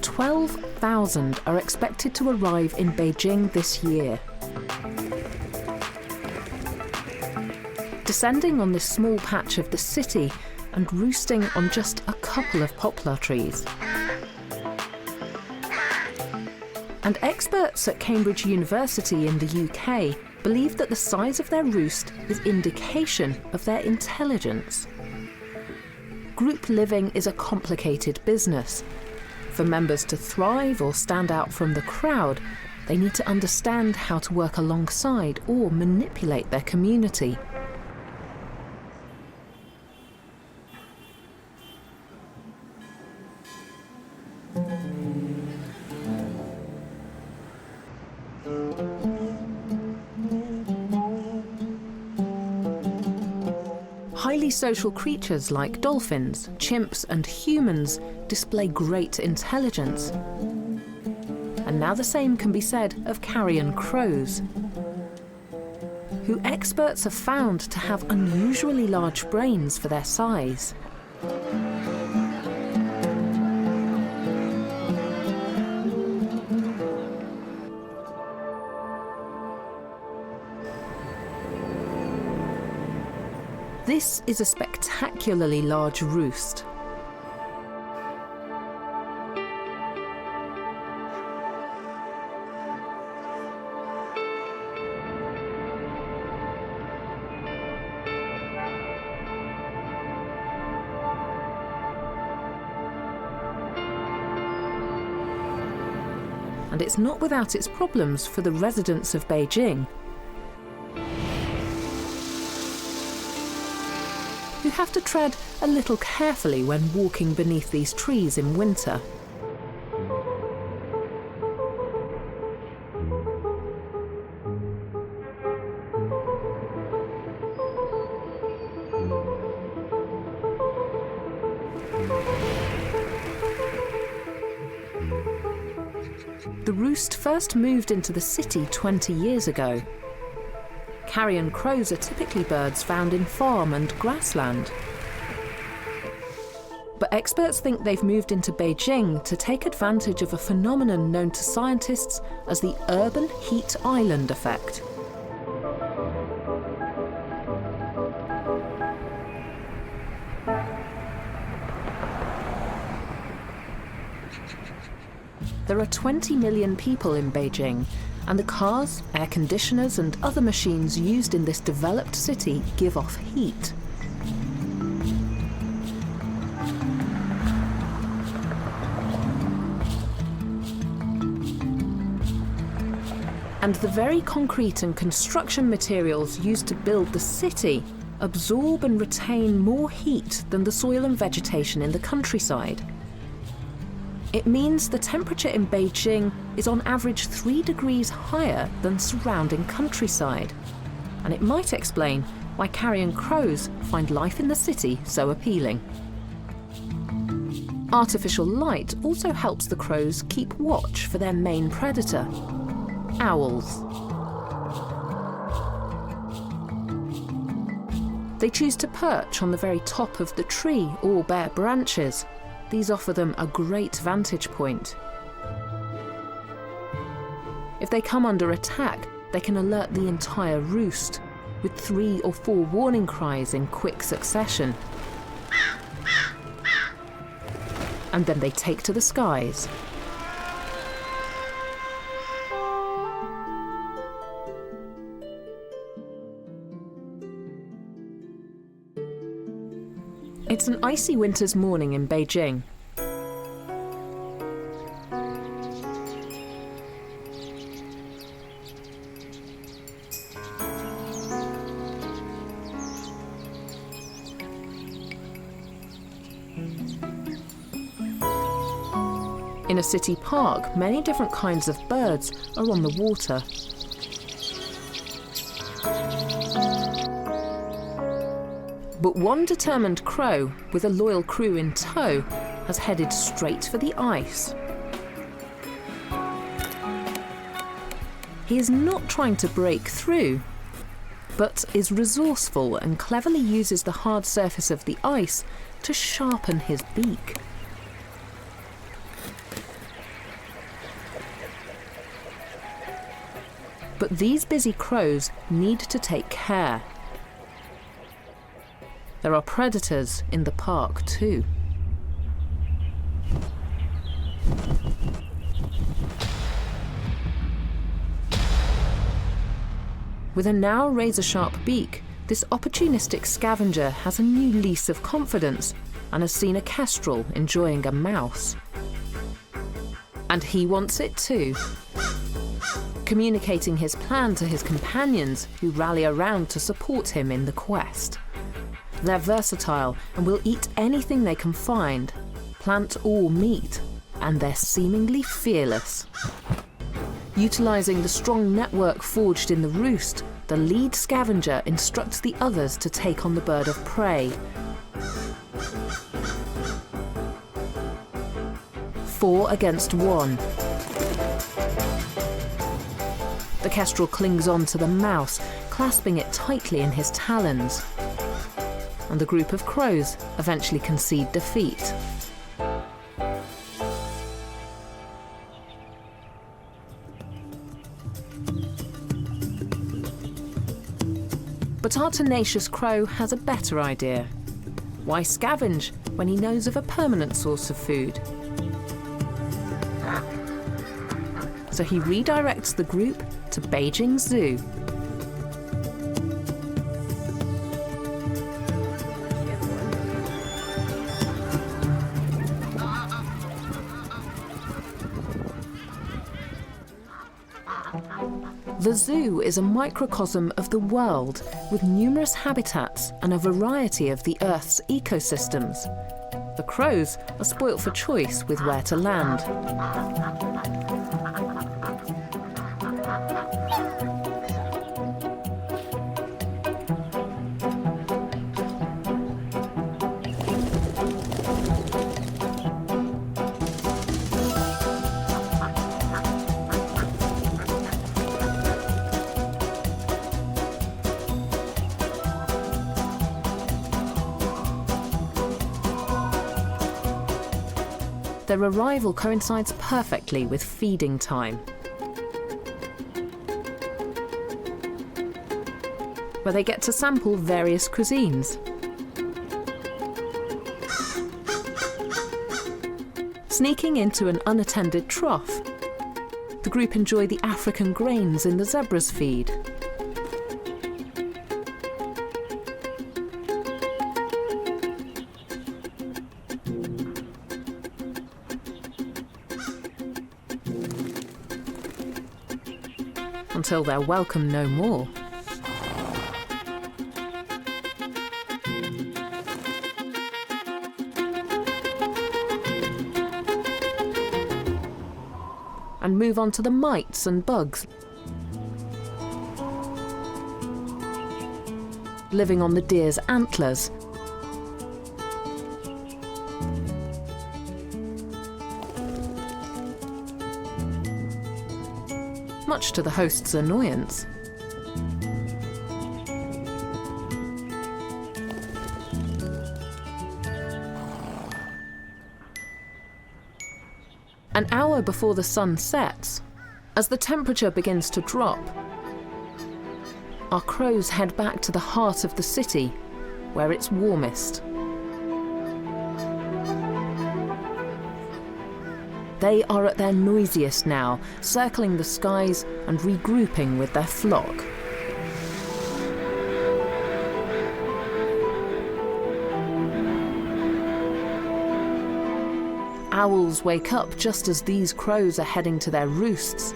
12,000 are expected to arrive in Beijing this year. Descending on this small patch of the city and roosting on just a couple of poplar trees. And experts at Cambridge University in the UK believe that the size of their roost is indication of their intelligence. Group living is a complicated business. For members to thrive or stand out from the crowd, they need to understand how to work alongside or manipulate their community. Highly social creatures like dolphins, chimps and humans display great intelligence. And now the same can be said of carrion crows, who experts have found to have unusually large brains for their size. This is a spectacularly large roost. And it's not without its problems for the residents of Beijing, who have to tread a little carefully when walking beneath these trees in winter. The roost first moved into the city 20 years ago. Carrion crows are typically birds found in farm and grassland. But experts think they've moved into Beijing to take advantage of a phenomenon known to scientists as the urban heat island effect. There are 20 million people in Beijing, and the cars, air conditioners and other machines used in this developed city give off heat. And the very concrete and construction materials used to build the city absorb and retain more heat than the soil and vegetation in the countryside. It means the temperature in Beijing is on average 3 degrees higher than surrounding countryside. And it might explain why carrion crows find life in the city so appealing. Artificial light also helps the crows keep watch for their main predator, owls. They choose to perch on the very top of the tree or bare branches. These offer them a great vantage point. If they come under attack, they can alert the entire roost, with 3 or 4 warning cries in quick succession. And then they take to the skies. It's an icy winter's morning in Beijing. In a city park, many different kinds of birds are on the water. But one determined crow, with a loyal crew in tow, has headed straight for the ice. He is not trying to break through, but is resourceful and cleverly uses the hard surface of the ice to sharpen his beak. But these busy crows need to take care. There are predators in the park too. With a now razor-sharp beak, this opportunistic scavenger has a new lease of confidence and has seen a kestrel enjoying a mouse. And he wants it too. Communicating his plan to his companions, who rally around to support him in the quest. They're versatile and will eat anything they can find, plant or meat, and they're seemingly fearless. Utilising the strong network forged in the roost, the lead scavenger instructs the others to take on the bird of prey. 4 against 1. The kestrel clings on to the mouse, clasping it tightly in his talons. And the group of crows eventually concede defeat. But our tenacious crow has a better idea. Why scavenge when he knows of a permanent source of food? So he redirects the group to Beijing Zoo. The zoo is a microcosm of the world, with numerous habitats and a variety of the Earth's ecosystems. The crows are spoilt for choice with where to land. Their arrival coincides perfectly with feeding time, where they get to sample various cuisines. Sneaking into an unattended trough, the group enjoy the African grains in the zebra's feed. Until they're welcome no more. move on to the mites and bugs, living on the deer's antlers. Much to the host's annoyance. An hour before the sun sets, as the temperature begins to drop, our crows head back to the heart of the city, where it's warmest. They are at their noisiest now, circling the skies and regrouping with their flock. Owls wake up just as these crows are heading to their roosts.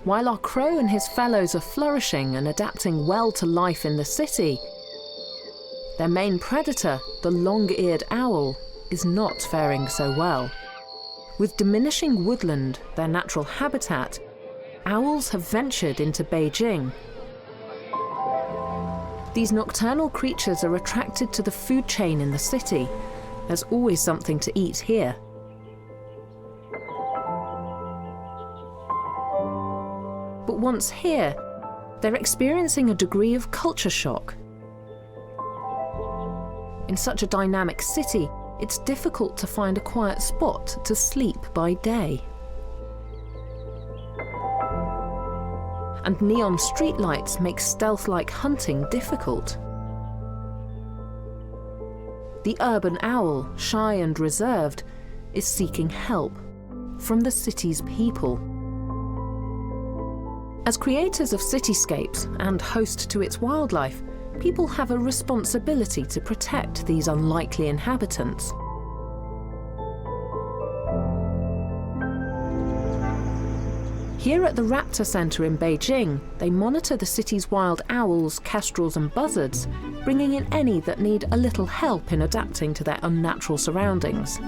While our crow and his fellows are flourishing and adapting well to life in the city, their main predator, the long-eared owl, is not faring so well. With diminishing woodland, their natural habitat, owls have ventured into Beijing. These nocturnal creatures are attracted to the food chain in the city. There's always something to eat here. But once here, they're experiencing a degree of culture shock. In such a dynamic city, it's difficult to find a quiet spot to sleep by day. And neon streetlights make stealth-like hunting difficult. The urban owl, shy and reserved, is seeking help from the city's people. As creators of cityscapes and host to its wildlife, people have a responsibility to protect these unlikely inhabitants. Here at the Raptor Centre in Beijing, they monitor the city's wild owls, kestrels and buzzards, bringing in any that need a little help in adapting to their unnatural surroundings.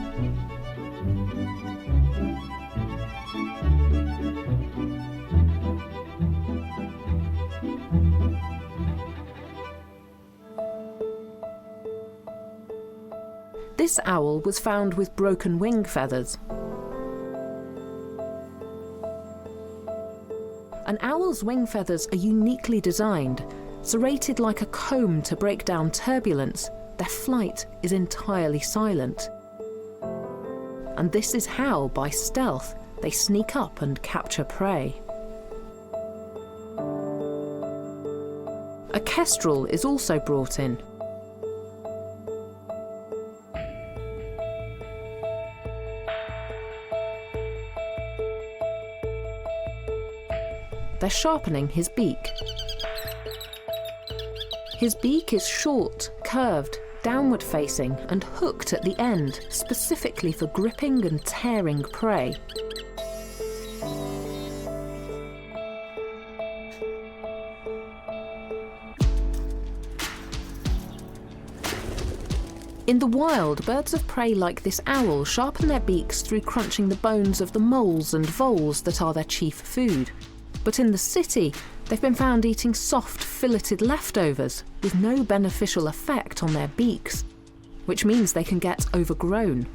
This owl was found with broken wing feathers. An owl's wing feathers are uniquely designed. Serrated like a comb to break down turbulence, their flight is entirely silent. And this is how, by stealth, they sneak up and capture prey. A kestrel is also brought in. They're sharpening his beak. His beak is short, curved, downward-facing and hooked at the end, specifically for gripping and tearing prey. In the wild, birds of prey like this owl sharpen their beaks through crunching the bones of the moles and voles that are their chief food. But in the city, they've been found eating soft, filleted leftovers with no beneficial effect on their beaks, which means they can get overgrown.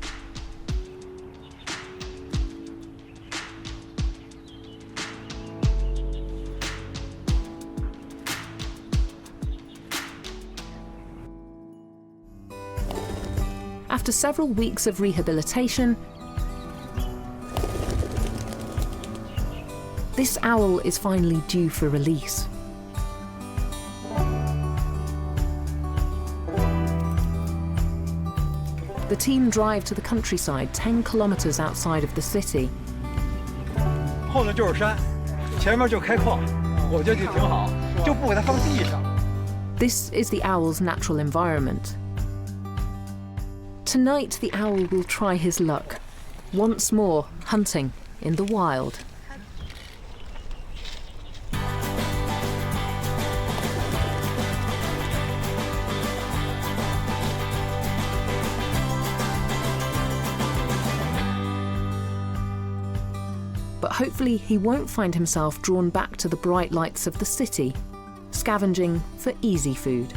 After several weeks of rehabilitation, this owl is finally due for release. The team drive to the countryside 10 kilometers outside of the city.
后面就是山，前面就开矿，我觉得就挺好，就不给它放地上。
This is the owl's natural environment. Tonight, the owl will try his luck, once more hunting in the wild. But hopefully he won't find himself drawn back to the bright lights of the city, scavenging for easy food.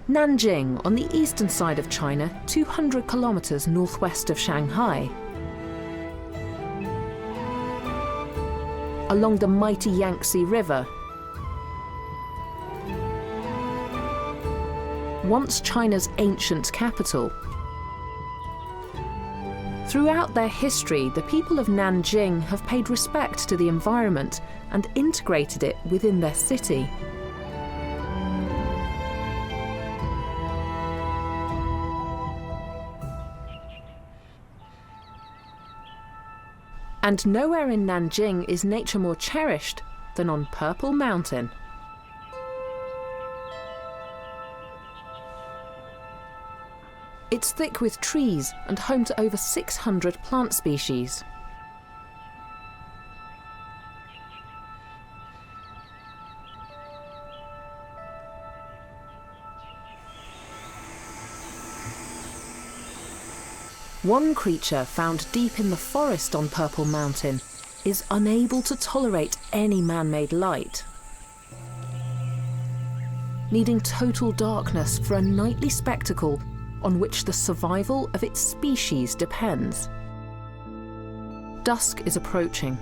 Nanjing, on the eastern side of China, 200 kilometers northwest of Shanghai. Along the mighty Yangtze River. Once China's ancient capital. Throughout their history, the people of Nanjing have paid respect to the environment and integrated it within their city. And nowhere in Nanjing is nature more cherished than on Purple Mountain. It's thick with trees and home to over 600 plant species. One creature found deep in the forest on Purple Mountain is unable to tolerate any man-made light, needing total darkness for a nightly spectacle on which the survival of its species depends. Dusk is approaching,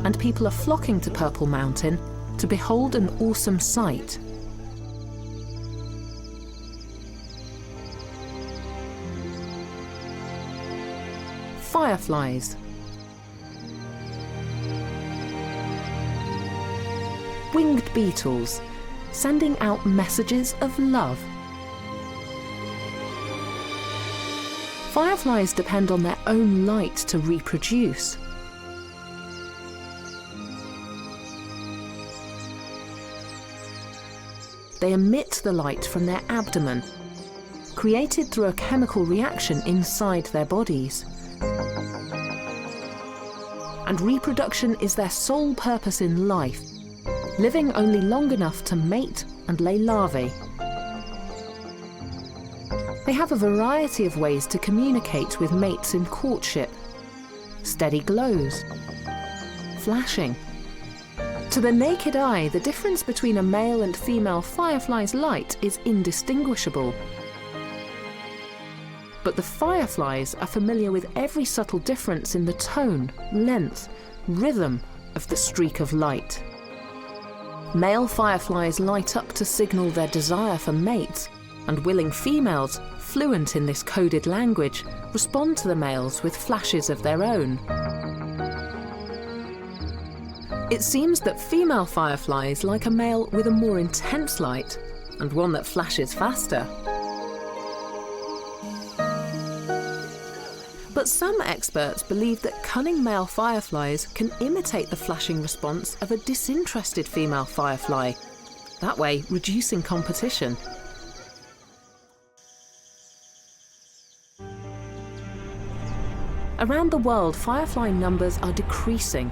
and people are flocking to Purple Mountain to behold an awesome sight. Fireflies. Winged beetles, sending out messages of love. Fireflies depend on their own light to reproduce. They emit the light from their abdomen, created through a chemical reaction inside their bodies. And reproduction is their sole purpose in life, living only long enough to mate and lay larvae. They have a variety of ways to communicate with mates in courtship. Steady glows, flashing. To the naked eye, the difference between a male and female firefly's light is indistinguishable. But the fireflies are familiar with every subtle difference in the tone, length, rhythm of the streak of light. Male fireflies light up to signal their desire for mates, and willing females, fluent in this coded language, respond to the males with flashes of their own. It seems that female fireflies like a male with a more intense light, and one that flashes faster. But some experts believe that cunning male fireflies can imitate the flashing response of a disinterested female firefly, that way reducing competition. Around the world, firefly numbers are decreasing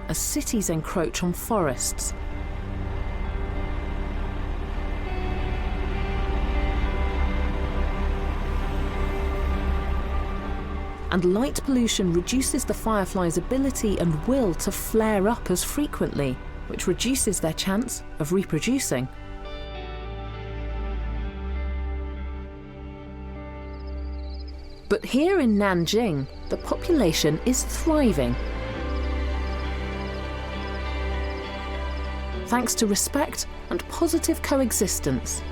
as cities encroach on forests. And light pollution reduces the firefly's ability and will to flare up as frequently, which reduces their chance of reproducing. But here in Nanjing, the population is thriving. Thanks to respect and positive coexistence.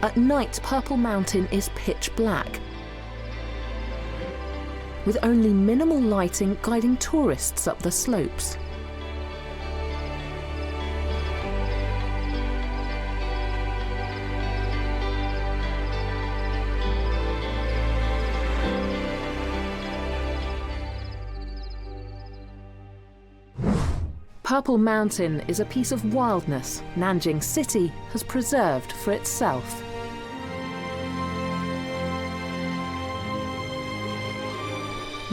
At night, Purple Mountain is pitch black, with only minimal lighting guiding tourists up the slopes. Purple Mountain is a piece of wildness Nanjing City has preserved for itself.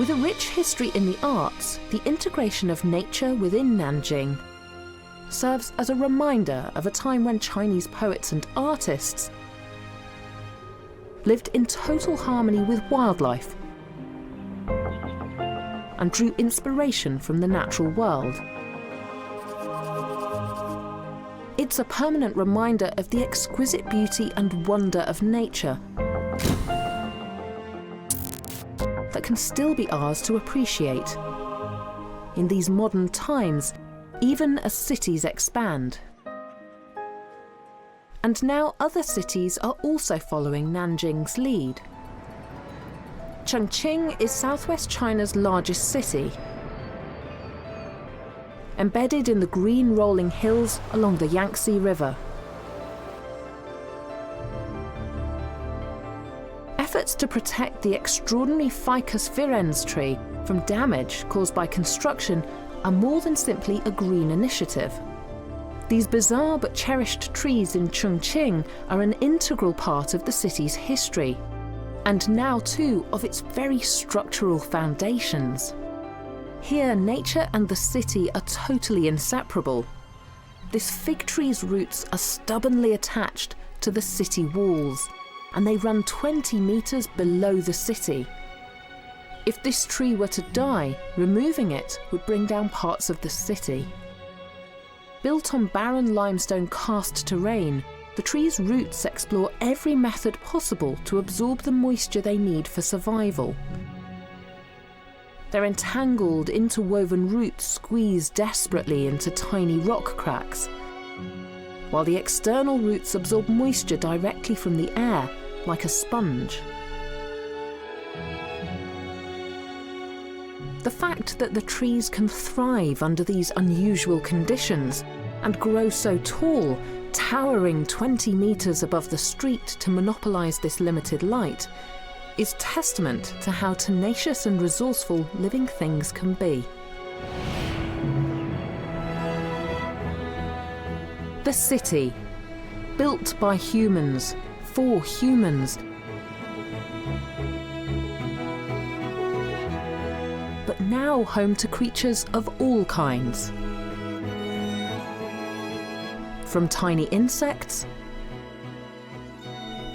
With a rich history in the arts, the integration of nature within Nanjing serves as a reminder of a time when Chinese poets and artists lived in total harmony with wildlife and drew inspiration from the natural world. It's a permanent reminder of the exquisite beauty and wonder of nature that can still be ours to appreciate in these modern times, even as cities expand. And now other cities are also following Nanjing's lead. Chongqing is southwest China's largest city, embedded in the green rolling hills along the Yangtze River. Efforts to protect the extraordinary Ficus virens tree from damage caused by construction are more than simply a green initiative. These bizarre but cherished trees in Chongqing are an integral part of the city's history, and now too of its very structural foundations. Here, nature and the city are totally inseparable. This fig tree's roots are stubbornly attached to the city walls, and they run 20 meters below the city. If this tree were to die, removing it would bring down parts of the city. Built on barren limestone karst terrain, the tree's roots explore every method possible to absorb the moisture they need for survival. Their entangled, interwoven roots squeeze desperately into tiny rock cracks, while the external roots absorb moisture directly from the air, like a sponge. The fact that the trees can thrive under these unusual conditions and grow so tall, towering 20 meters above the street to monopolize this limited light, is testament to how tenacious and resourceful living things can be. The city, built by humans, for humans, but now home to creatures of all kinds. From tiny insects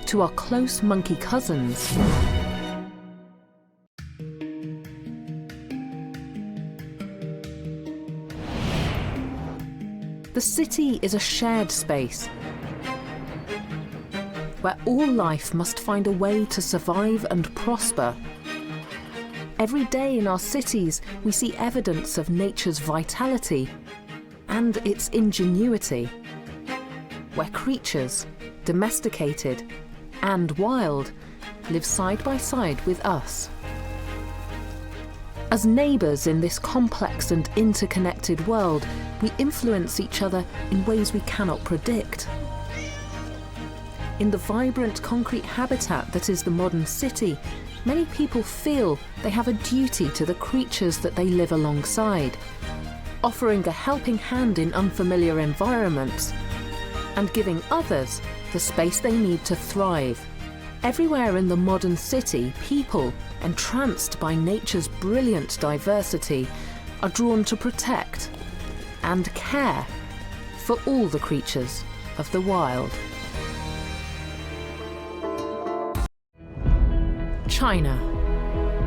to our close monkey cousins. The city is a shared space where all life must find a way to survive and prosper. Every day in our cities, we see evidence of nature's vitality and its ingenuity, where creatures, domesticated and wild, live side by side with us. As neighbours in this complex and interconnected world, we influence each other in ways we cannot predict. In the vibrant concrete habitat that is the modern city, many people feel they have a duty to the creatures that they live alongside, offering a helping hand in unfamiliar environments and giving others the space they need to thrive. Everywhere in the modern city, people, entranced by nature's brilliant diversity, are drawn to protect and care for all the creatures of the wild. China,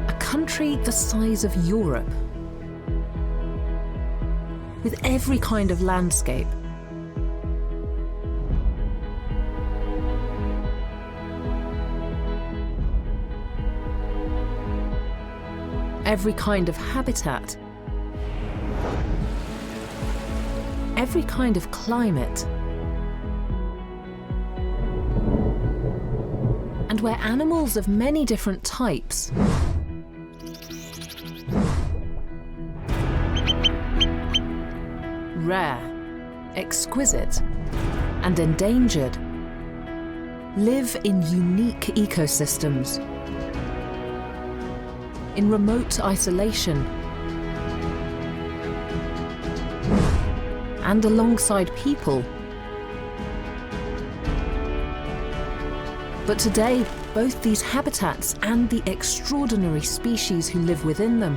a country the size of Europe, with every kind of landscape. Every kind of habitat, every kind of climate, and where animals of many different types rare, exquisite, and endangered live in unique ecosystems, in remote isolation, and alongside people. But today, both these habitats and the extraordinary species who live within them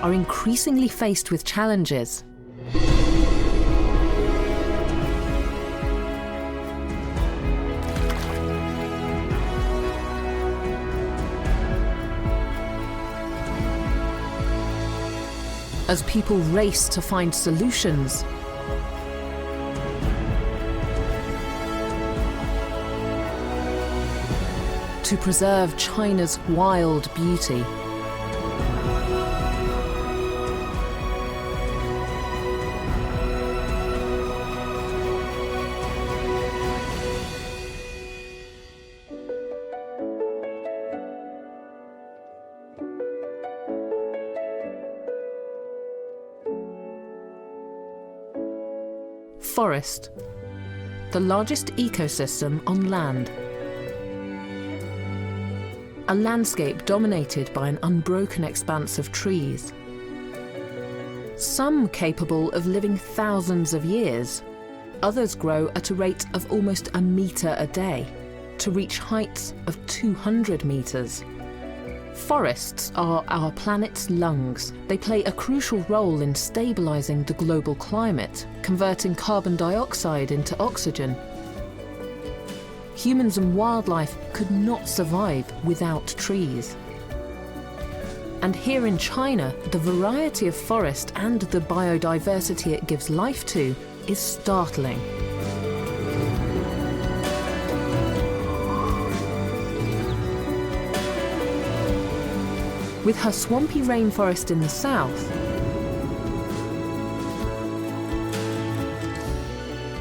are increasingly faced with challenges. As people race to find solutions, to preserve China's wild beauty. Forest, the largest ecosystem on land. A landscape dominated by an unbroken expanse of trees. Some capable of living thousands of years, others grow at a rate of almost a metre a day, to reach heights of 200 metres. Forests are our planet's lungs. They play a crucial role in stabilising the global climate, converting carbon dioxide into oxygen. Humans and wildlife could not survive without trees. And here in China, the variety of forest and the biodiversity it gives life to is startling. With her swampy rainforest in the south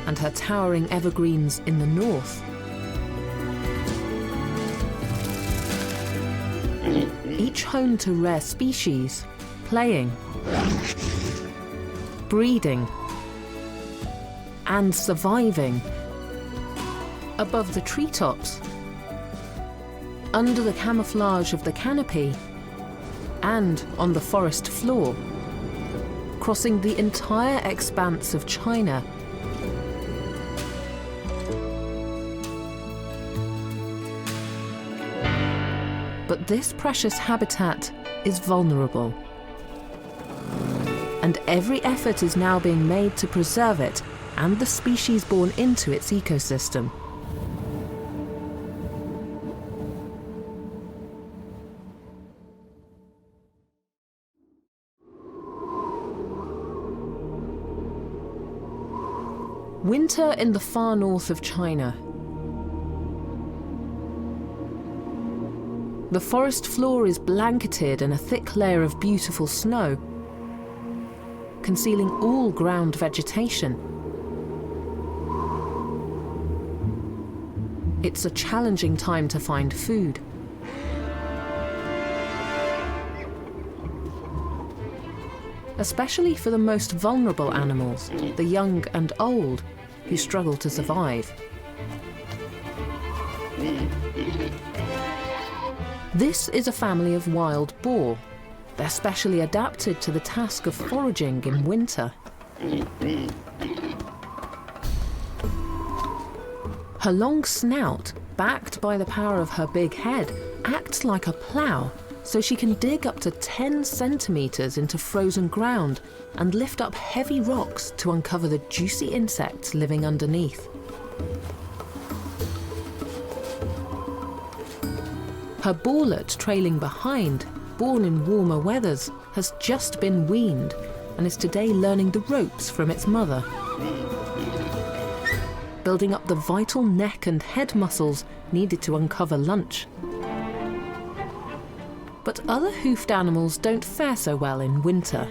and her towering evergreens in the north, each home to rare species, playing, breeding, and surviving. Above the treetops, under the camouflage of the canopy, and on the forest floor, crossing the entire expanse of China. But this precious habitat is vulnerable. And every effort is now being made to preserve it and the species born into its ecosystem. Winter in the far north of China. The forest floor is blanketed in a thick layer of beautiful snow, concealing all ground vegetation. It's a challenging time to find food. Especially for the most vulnerable animals, the young and old, who struggle to survive. This is a family of wild boar. They're specially adapted to the task of foraging in winter. Her long snout, backed by the power of her big head, acts like a plough, so she can dig up to 10 centimetres into frozen ground and lift up heavy rocks to uncover the juicy insects living underneath. Her boarlet trailing behind, born in warmer weathers, has just been weaned and is today learning the ropes from its mother, building up the vital neck and head muscles needed to uncover lunch. But other hoofed animals don't fare so well in winter.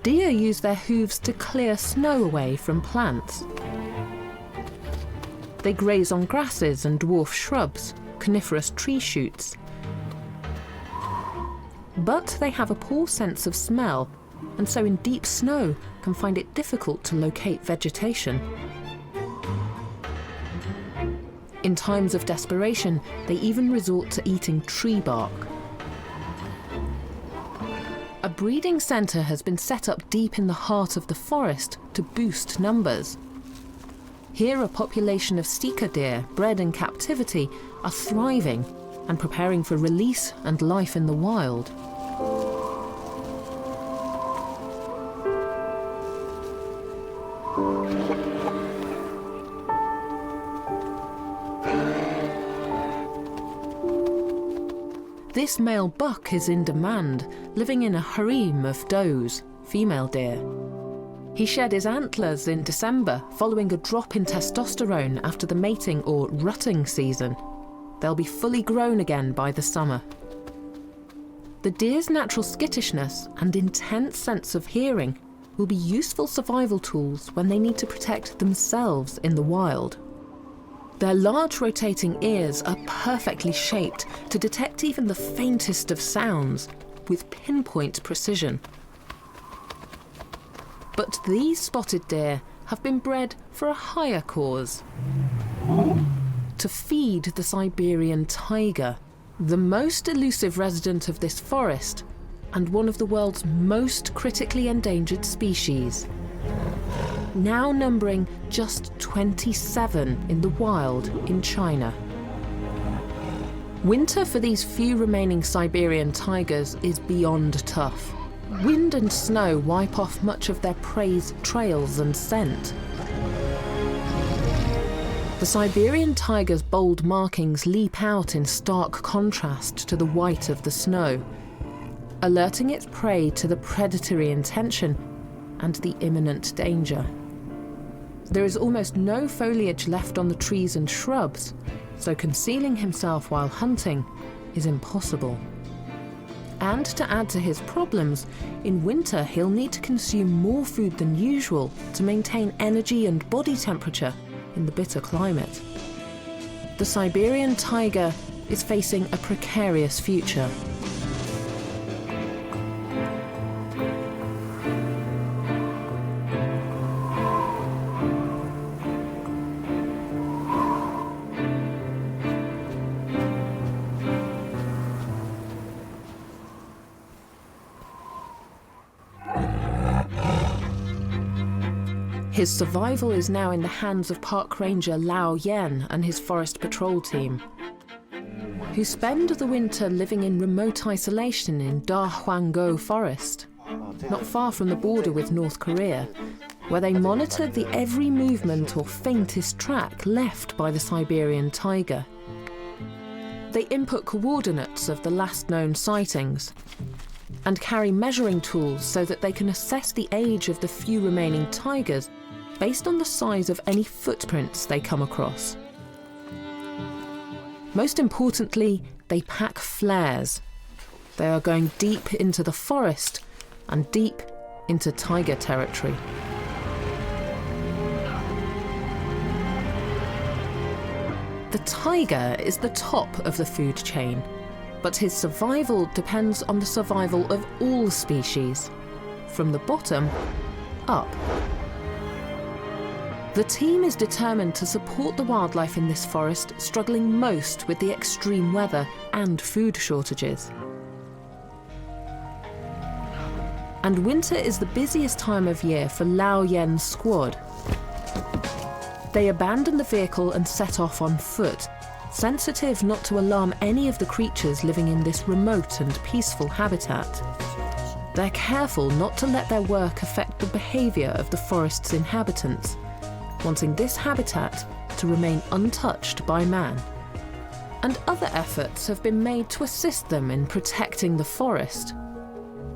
Deer use their hooves to clear snow away from plants. They graze on grasses and dwarf shrubs, coniferous tree shoots. But they have a poor sense of smell, and so in deep snow can find it difficult to locate vegetation. In times of desperation, they even resort to eating tree bark. A breeding centre has been set up deep in the heart of the forest to boost numbers. Here, a population of sika deer bred in captivity are thriving and preparing for release and life in the wild. This male buck is in demand, living in a harem of does, female deer. He shed his antlers in December following a drop in testosterone after the mating or rutting season. They'll be fully grown again by the summer. The deer's natural skittishness and intense sense of hearing will be useful survival tools when they need to protect themselves in the wild. Their large rotating ears are perfectly shaped to detect even the faintest of sounds with pinpoint precision. But these spotted deer have been bred for a higher cause: to feed the Siberian tiger, the most elusive resident of this forest and one of the world's most critically endangered species. Now numbering just 27 in the wild in China. Winter for these few remaining Siberian tigers is beyond tough. Wind and snow wipe off much of their prey's trails and scent. The Siberian tiger's bold markings leap out in stark contrast to the white of the snow, alerting its prey to the predatory intention and the imminent danger. There is almost no foliage left on the trees and shrubs, so concealing himself while hunting is impossible. And to add to his problems, in winter he'll need to consume more food than usual to maintain energy and body temperature in the bitter climate. The Siberian tiger is facing a precarious future. His survival is now in the hands of Park Ranger Lao Yen and his forest patrol team, who spend the winter living in remote isolation in Dahuanggo Forest, not far from the border with North Korea, where they monitor the every movement or faintest track left by the Siberian tiger. They input coordinates of the last known sightings and carry measuring tools so that they can assess the age of the few remaining tigers based on the size of any footprints they come across. Most importantly, they pack flares. They are going deep into the forest and deep into tiger territory. The tiger is the top of the food chain, but his survival depends on the survival of all species, from the bottom up. The team is determined to support the wildlife in this forest struggling most with the extreme weather and food shortages. And winter is the busiest time of year for Lao Yen's squad. They abandon the vehicle and set off on foot, sensitive not to alarm any of the creatures living in this remote and peaceful habitat. They're careful not to let their work affect the behaviour of the forest's inhabitants, wanting this habitat to remain untouched by man. And other efforts have been made to assist them in protecting the forest.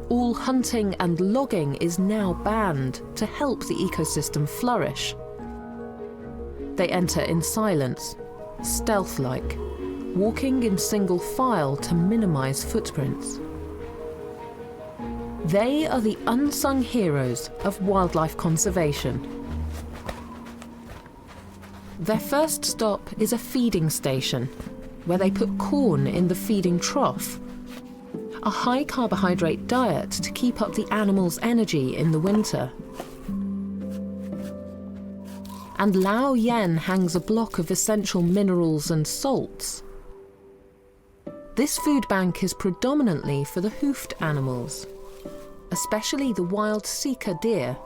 All hunting and logging is now banned to help the ecosystem flourish. They enter in silence, stealth-like, walking in single file to minimize footprints. They are the unsung heroes of wildlife conservation. Their first stop is a feeding station, where they put corn in the feeding trough, a high-carbohydrate diet to keep up the animals' energy in the winter. And Lao Yen hangs a block of essential minerals and salts. This food bank is predominantly for the hoofed animals, especially the wild sika deer.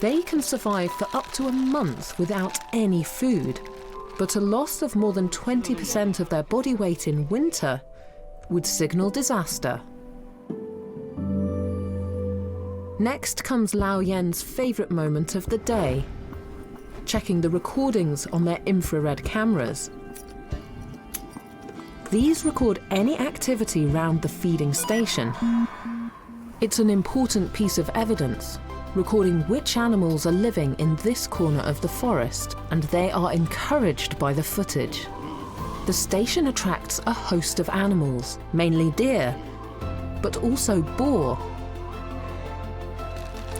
They can survive for up to a month without any food, but a loss of more than 20% of their body weight in winter would signal disaster. Next comes Lao Yan's favourite moment of the day, checking the recordings on their infrared cameras. These record any activity round the feeding station. It's an important piece of evidence, recording which animals are living in this corner of the forest, and they are encouraged by the footage. The station attracts a host of animals, mainly deer, but also boar,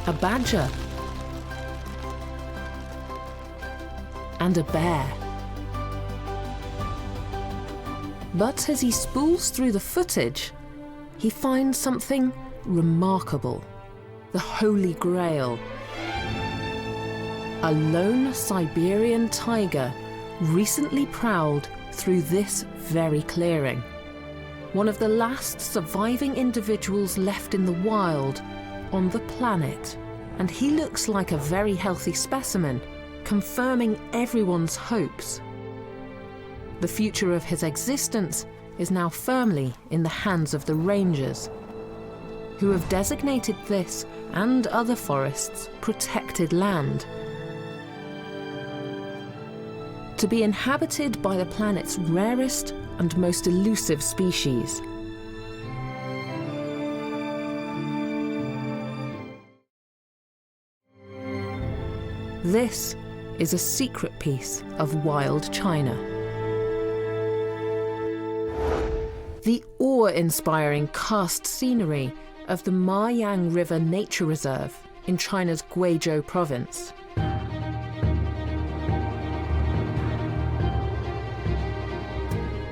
a badger, and a bear. But as he spools through the footage, he finds something remarkable. The Holy Grail. A lone Siberian tiger recently prowled through this very clearing. One of the last surviving individuals left in the wild on the planet. And he looks like a very healthy specimen, confirming everyone's hopes. The future of his existence is now firmly in the hands of the rangers, who have designated this and other forests protected land, to be inhabited by the planet's rarest and most elusive species. This is a secret piece of wild China. The awe-inspiring karst scenery of the Mayang River Nature Reserve in China's Guizhou province.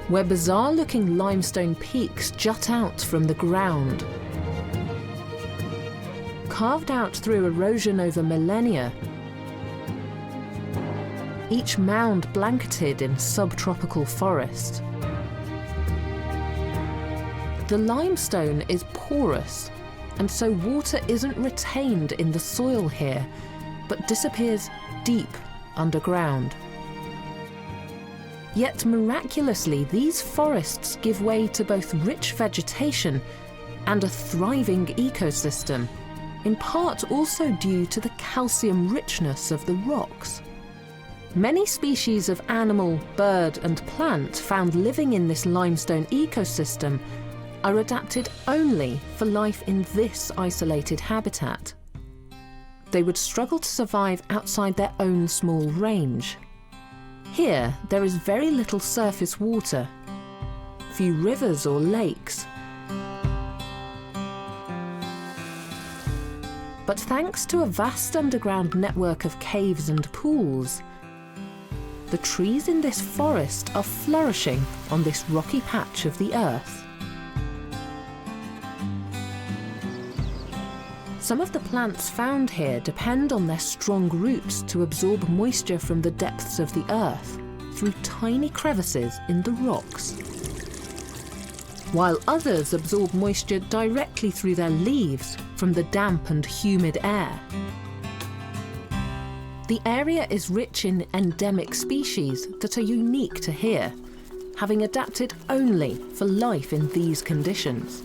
Where bizarre-looking limestone peaks jut out from the ground. Carved out through erosion over millennia, each mound blanketed in subtropical forest. The limestone is porous, and so water isn't retained in the soil here, but disappears deep underground. Yet miraculously, these forests give way to both rich vegetation and a thriving ecosystem, in part also due to the calcium richness of the rocks. Many species of animal, bird, and plant found living in this limestone ecosystem are adapted only for life in this isolated habitat. They would struggle to survive outside their own small range. Here, there is very little surface water, few rivers or lakes. But thanks to a vast underground network of caves and pools, the trees in this forest are flourishing on this rocky patch of the earth. Some of the plants found here depend on their strong roots to absorb moisture from the depths of the earth through tiny crevices in the rocks, while others absorb moisture directly through their leaves from the damp and humid air. The area is rich in endemic species that are unique to here, having adapted only for life in these conditions.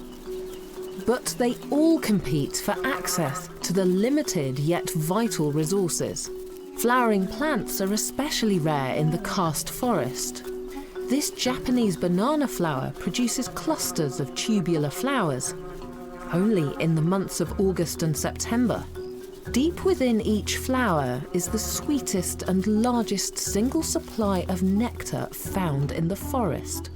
But they all compete for access to the limited yet vital resources. Flowering plants are especially rare in the karst forest. This Japanese banana flower produces clusters of tubular flowers, only in the months of August and September. Deep within each flower is the sweetest and largest single supply of nectar found in the forest.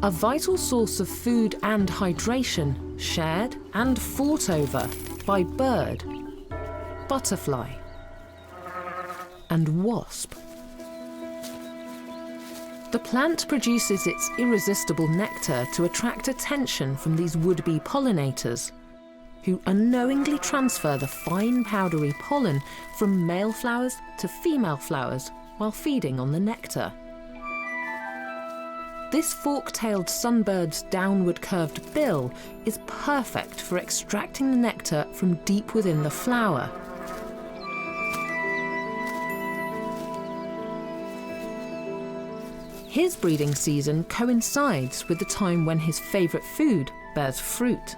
A vital source of food and hydration, shared and fought over by bird, butterfly, and wasp. The plant produces its irresistible nectar to attract attention from these would-be pollinators, who unknowingly transfer the fine powdery pollen from male flowers to female flowers while feeding on the nectar. This fork-tailed sunbird's downward curved bill is perfect for extracting the nectar from deep within the flower. His breeding season coincides with the time when his favourite food bears fruit.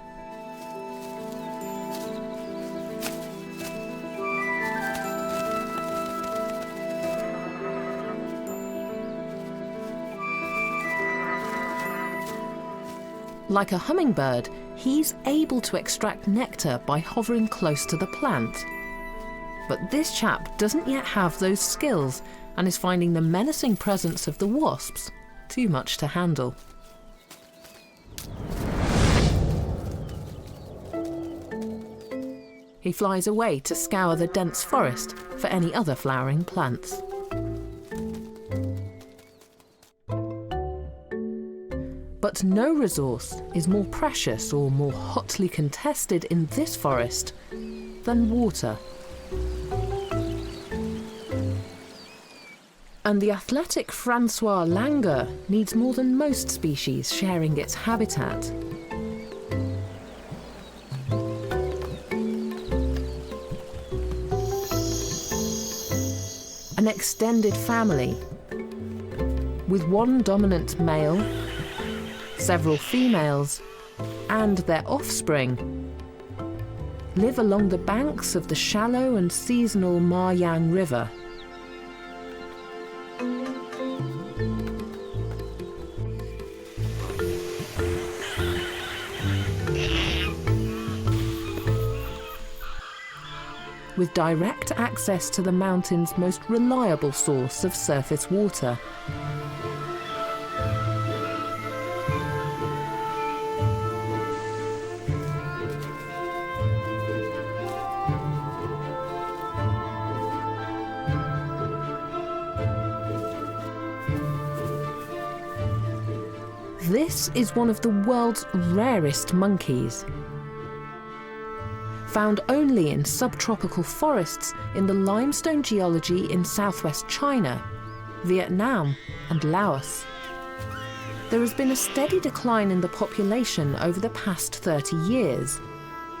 Like a hummingbird, he's able to extract nectar by hovering close to the plant. But this chap doesn't yet have those skills and is finding the menacing presence of the wasps too much to handle. He flies away to scour the dense forest for any other flowering plants. But no resource is more precious or more hotly contested in this forest than water. And the athletic Francois langur needs more than most species sharing its habitat. An extended family with one dominant male, several females, and their offspring live along the banks of the shallow and seasonal Maryang River. With direct access to the mountain's most reliable source of surface water. This is one of the world's rarest monkeys. Found only in subtropical forests in the limestone geology in southwest China, Vietnam and Laos. There has been a steady decline in the population over the past 30 years,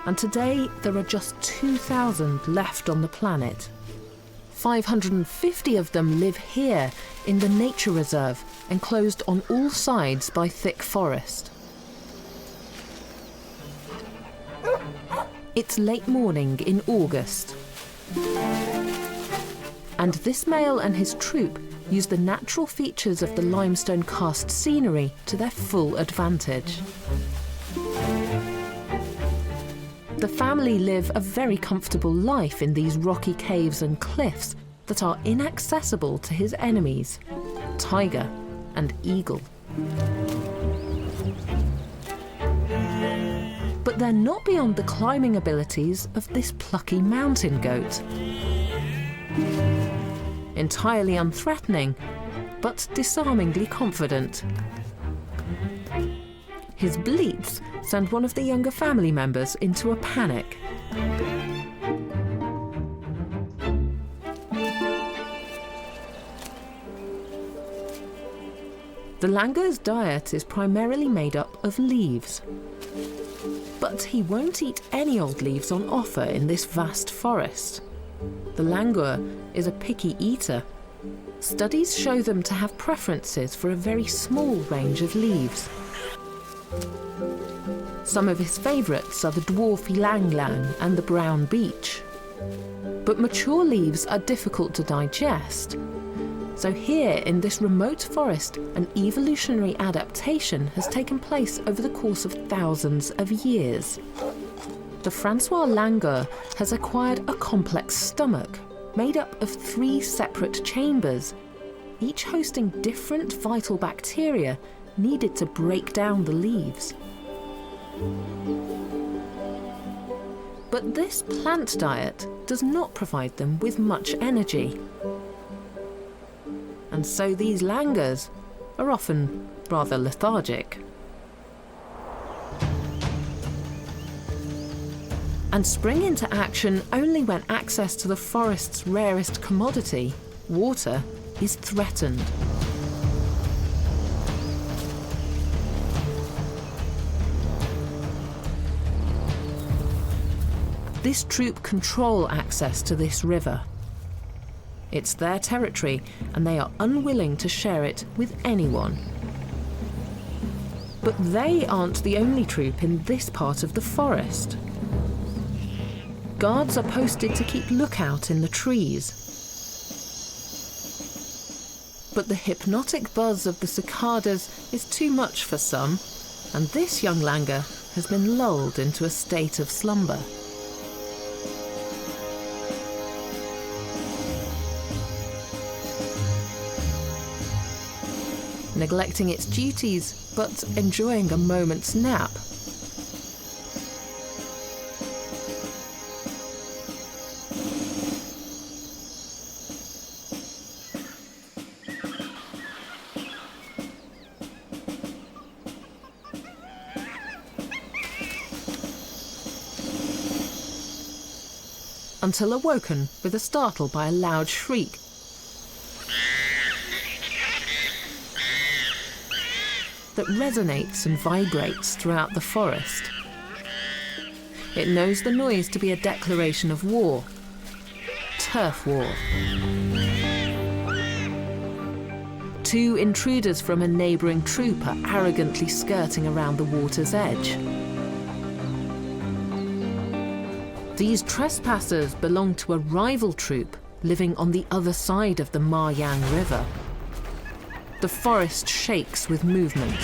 and today there are just 2,000 left on the planet. 550 of them live here in the nature reserve, enclosed on all sides by thick forest. It's late morning in August, and this male and his troop use the natural features of the limestone karst scenery to their full advantage. The family live a very comfortable life in these rocky caves and cliffs that are inaccessible to his enemies, tiger and eagle. But they're not beyond the climbing abilities of this plucky mountain goat. Entirely unthreatening, but disarmingly confident. His bleats send one of the younger family members into a panic. The langur's diet is primarily made up of leaves. But he won't eat any old leaves on offer in this vast forest. The langur is a picky eater. Studies show them to have preferences for a very small range of leaves. Some of his favourites are the dwarf ylang-ylang and the brown beech. But mature leaves are difficult to digest. So here, in this remote forest, an evolutionary adaptation has taken place over the course of thousands of years. The Francois langur has acquired a complex stomach, made up of 3 separate chambers, each hosting different vital bacteria needed to break down the leaves. But this plant diet does not provide them with much energy. And so these langurs are often rather lethargic. And spring into action only when access to the forest's rarest commodity, water, is threatened. This troop control access to this river. It's their territory, and they are unwilling to share it with anyone. But they aren't the only troop in this part of the forest. Guards are posted to keep lookout in the trees. But the hypnotic buzz of the cicadas is too much for some, and this young langur has been lulled into a state of slumber. Neglecting its duties, but enjoying a moment's nap. Until awoken with a startle by a loud shriek. That resonates and vibrates throughout the forest. It knows the noise to be a declaration of war. Turf war. 2 intruders from a neighbouring troop are arrogantly skirting around the water's edge. These trespassers belong to a rival troop living on the other side of the Ma Yang River. The forest shakes with movement.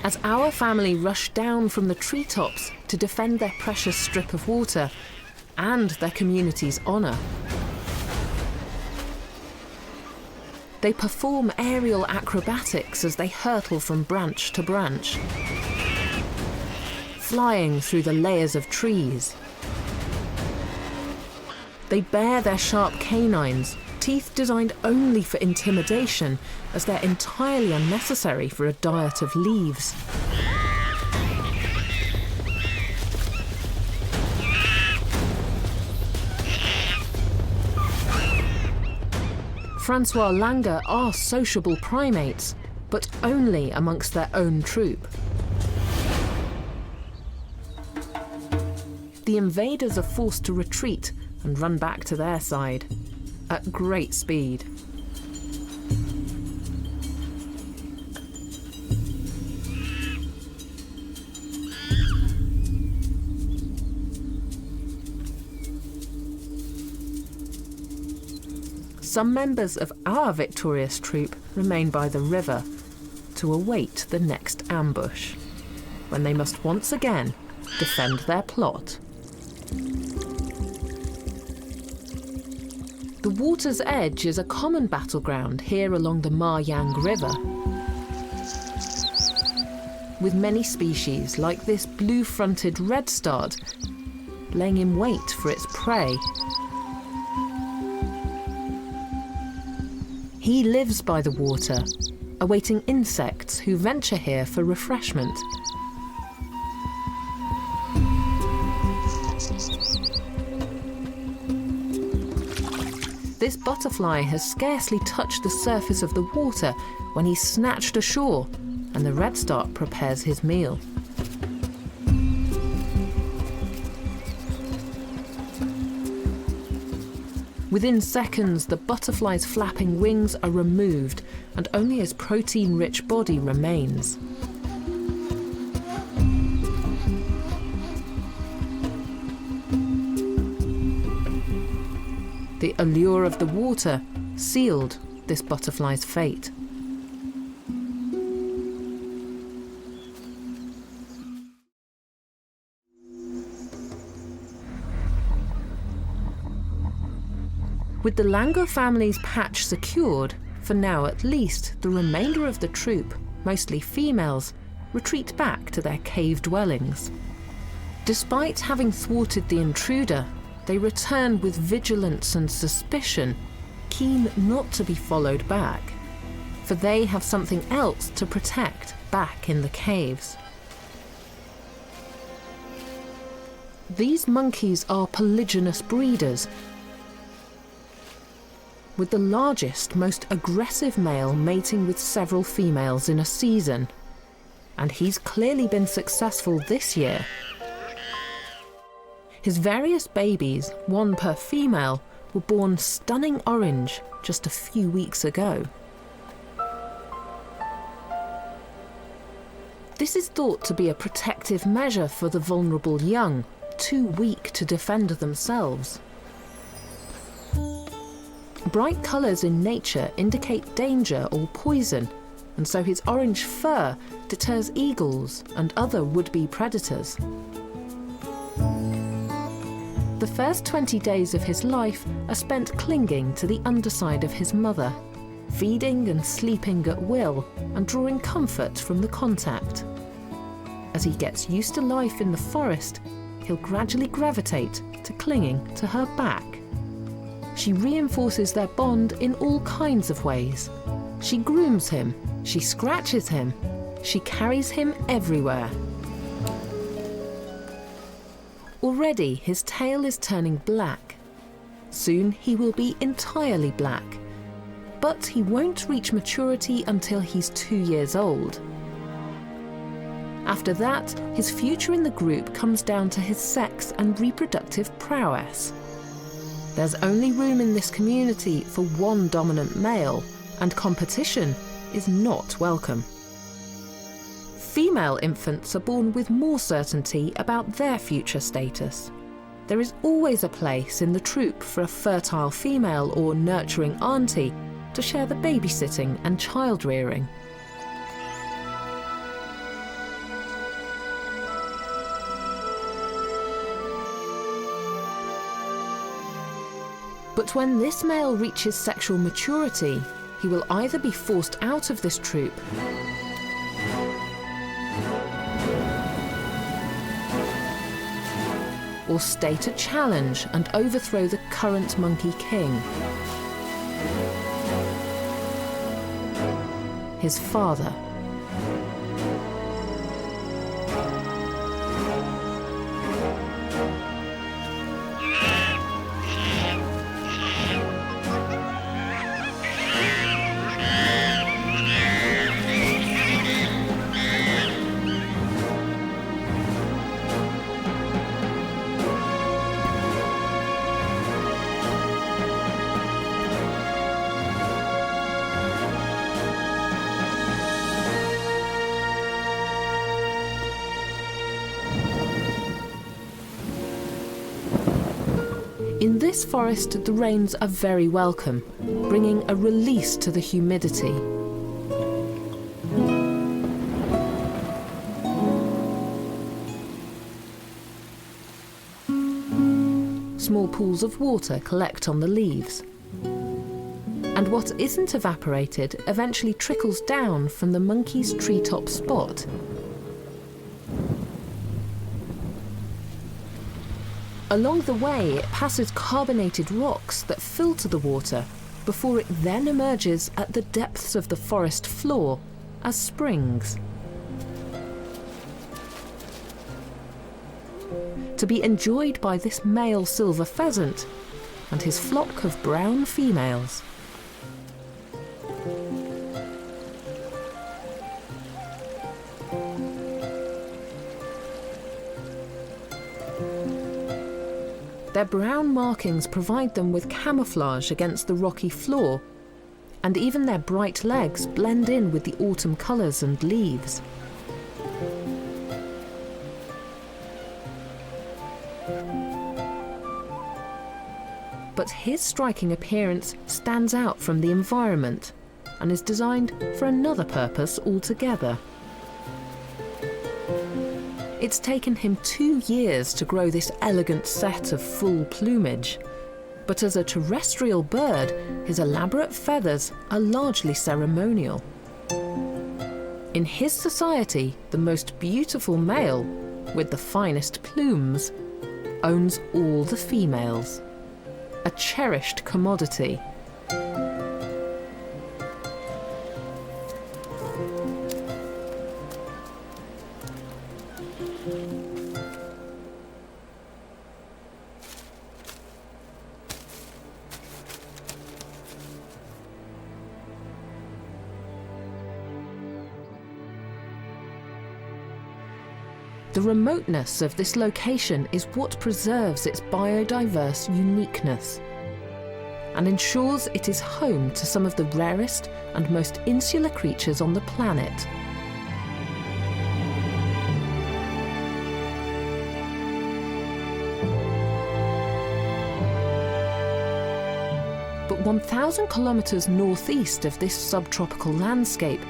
As our family rush down from the treetops to defend their precious strip of water and their community's honour, they perform aerial acrobatics as they hurtle from branch to branch, flying through the layers of trees. They bare their sharp canines, teeth designed only for intimidation, as they're entirely unnecessary for a diet of leaves. Francois langur are sociable primates, but only amongst their own troop. The invaders are forced to retreat and run back to their side at great speed. Some members of our victorious troop remain by the river to await the next ambush, when they must once again defend their plot. The water's edge is a common battleground here along the Ma Yang River, with many species like this blue-fronted redstart laying in wait for its prey. He lives by the water, awaiting insects who venture here for refreshment. This butterfly has scarcely touched the surface of the water when he's snatched ashore and the redstart prepares his meal. Within seconds, the butterfly's flapping wings are removed and only his protein-rich body remains. The allure of the water sealed this butterfly's fate. With the langur family's patch secured, for now at least, the remainder of the troop, mostly females, retreat back to their cave dwellings. Despite having thwarted the intruder, they return with vigilance and suspicion, keen not to be followed back, for they have something else to protect back in the caves. These monkeys are polygynous breeders. with the largest, most aggressive male mating with several females in a season. And he's clearly been successful this year. His various babies, one per female, were born stunning orange just a few weeks ago. This is thought to be a protective measure for the vulnerable young, too weak to defend themselves. Bright colours in nature indicate danger or poison, and so his orange fur deters eagles and other would-be predators. The first 20 days of his life are spent clinging to the underside of his mother, feeding and sleeping at will and drawing comfort from the contact. As he gets used to life in the forest, he'll gradually gravitate to clinging to her back. She reinforces their bond in all kinds of ways. She grooms him, she scratches him, she carries him everywhere. Already his tail is turning black. Soon he will be entirely black. But he won't reach maturity until he's 2 years old. After that, his future in the group comes down to his sex and reproductive prowess. There's only room in this community for one dominant male, and competition is not welcome. Female infants are born with more certainty about their future status. There is always a place in the troop for a fertile female or nurturing auntie to share the babysitting and child rearing. But when this male reaches sexual maturity, he will either be forced out of this troop or state a challenge and overthrow the current monkey king. His father. In this forest, the rains are very welcome, bringing a release to the humidity. Small pools of water collect on the leaves. And what isn't evaporated eventually trickles down from the monkey's treetop spot. Along the way, it passes carbonated rocks that filter the water before it then emerges at the depths of the forest floor as springs. To be enjoyed by this male silver pheasant and his flock of brown females. Their brown markings provide them with camouflage against the rocky floor, and even their bright legs blend in with the autumn colours and leaves. But his striking appearance stands out from the environment and is designed for another purpose altogether. It's taken him 2 years to grow this elegant set of full plumage, but as a terrestrial bird, his elaborate feathers are largely ceremonial. In his society, the most beautiful male, with the finest plumes, owns all the females. A cherished commodity. The remoteness of this location is what preserves its biodiverse uniqueness and ensures it is home to some of the rarest and most insular creatures on the planet. But 1,000 kilometers northeast of this subtropical landscape,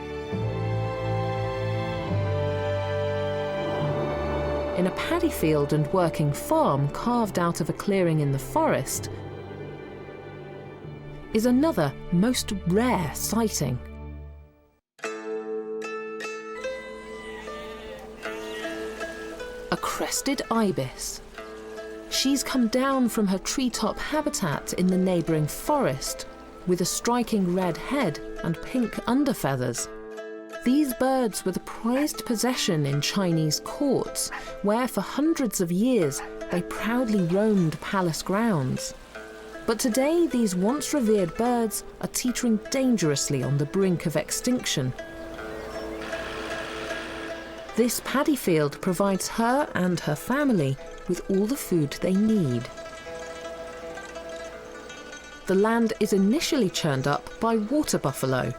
in a paddy field and working farm carved out of a clearing in the forest, is another most rare sighting. A crested ibis. She's come down from her treetop habitat in the neighbouring forest with a striking red head and pink underfeathers. These birds were the prized possession in Chinese courts, where for hundreds of years they proudly roamed palace grounds. But today these once revered birds are teetering dangerously on the brink of extinction. This paddy field provides her and her family with all the food they need. The land is initially churned up by water buffalo,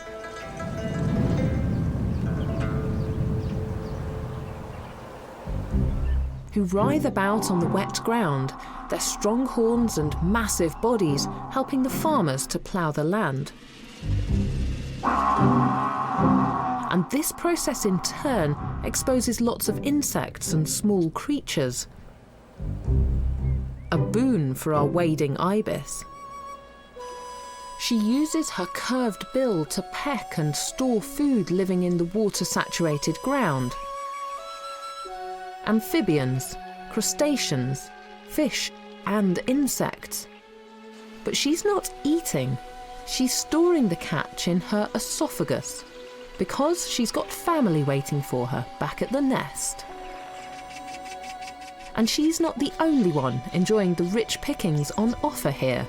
who writhe about on the wet ground, their strong horns and massive bodies helping the farmers to plough the land. And this process in turn exposes lots of insects and small creatures. A boon for our wading ibis. She uses her curved bill to peck and store food living in the water-saturated ground. Amphibians, crustaceans, fish and insects. But she's not eating, she's storing the catch in her esophagus, because she's got family waiting for her back at the nest. And she's not the only one enjoying the rich pickings on offer here.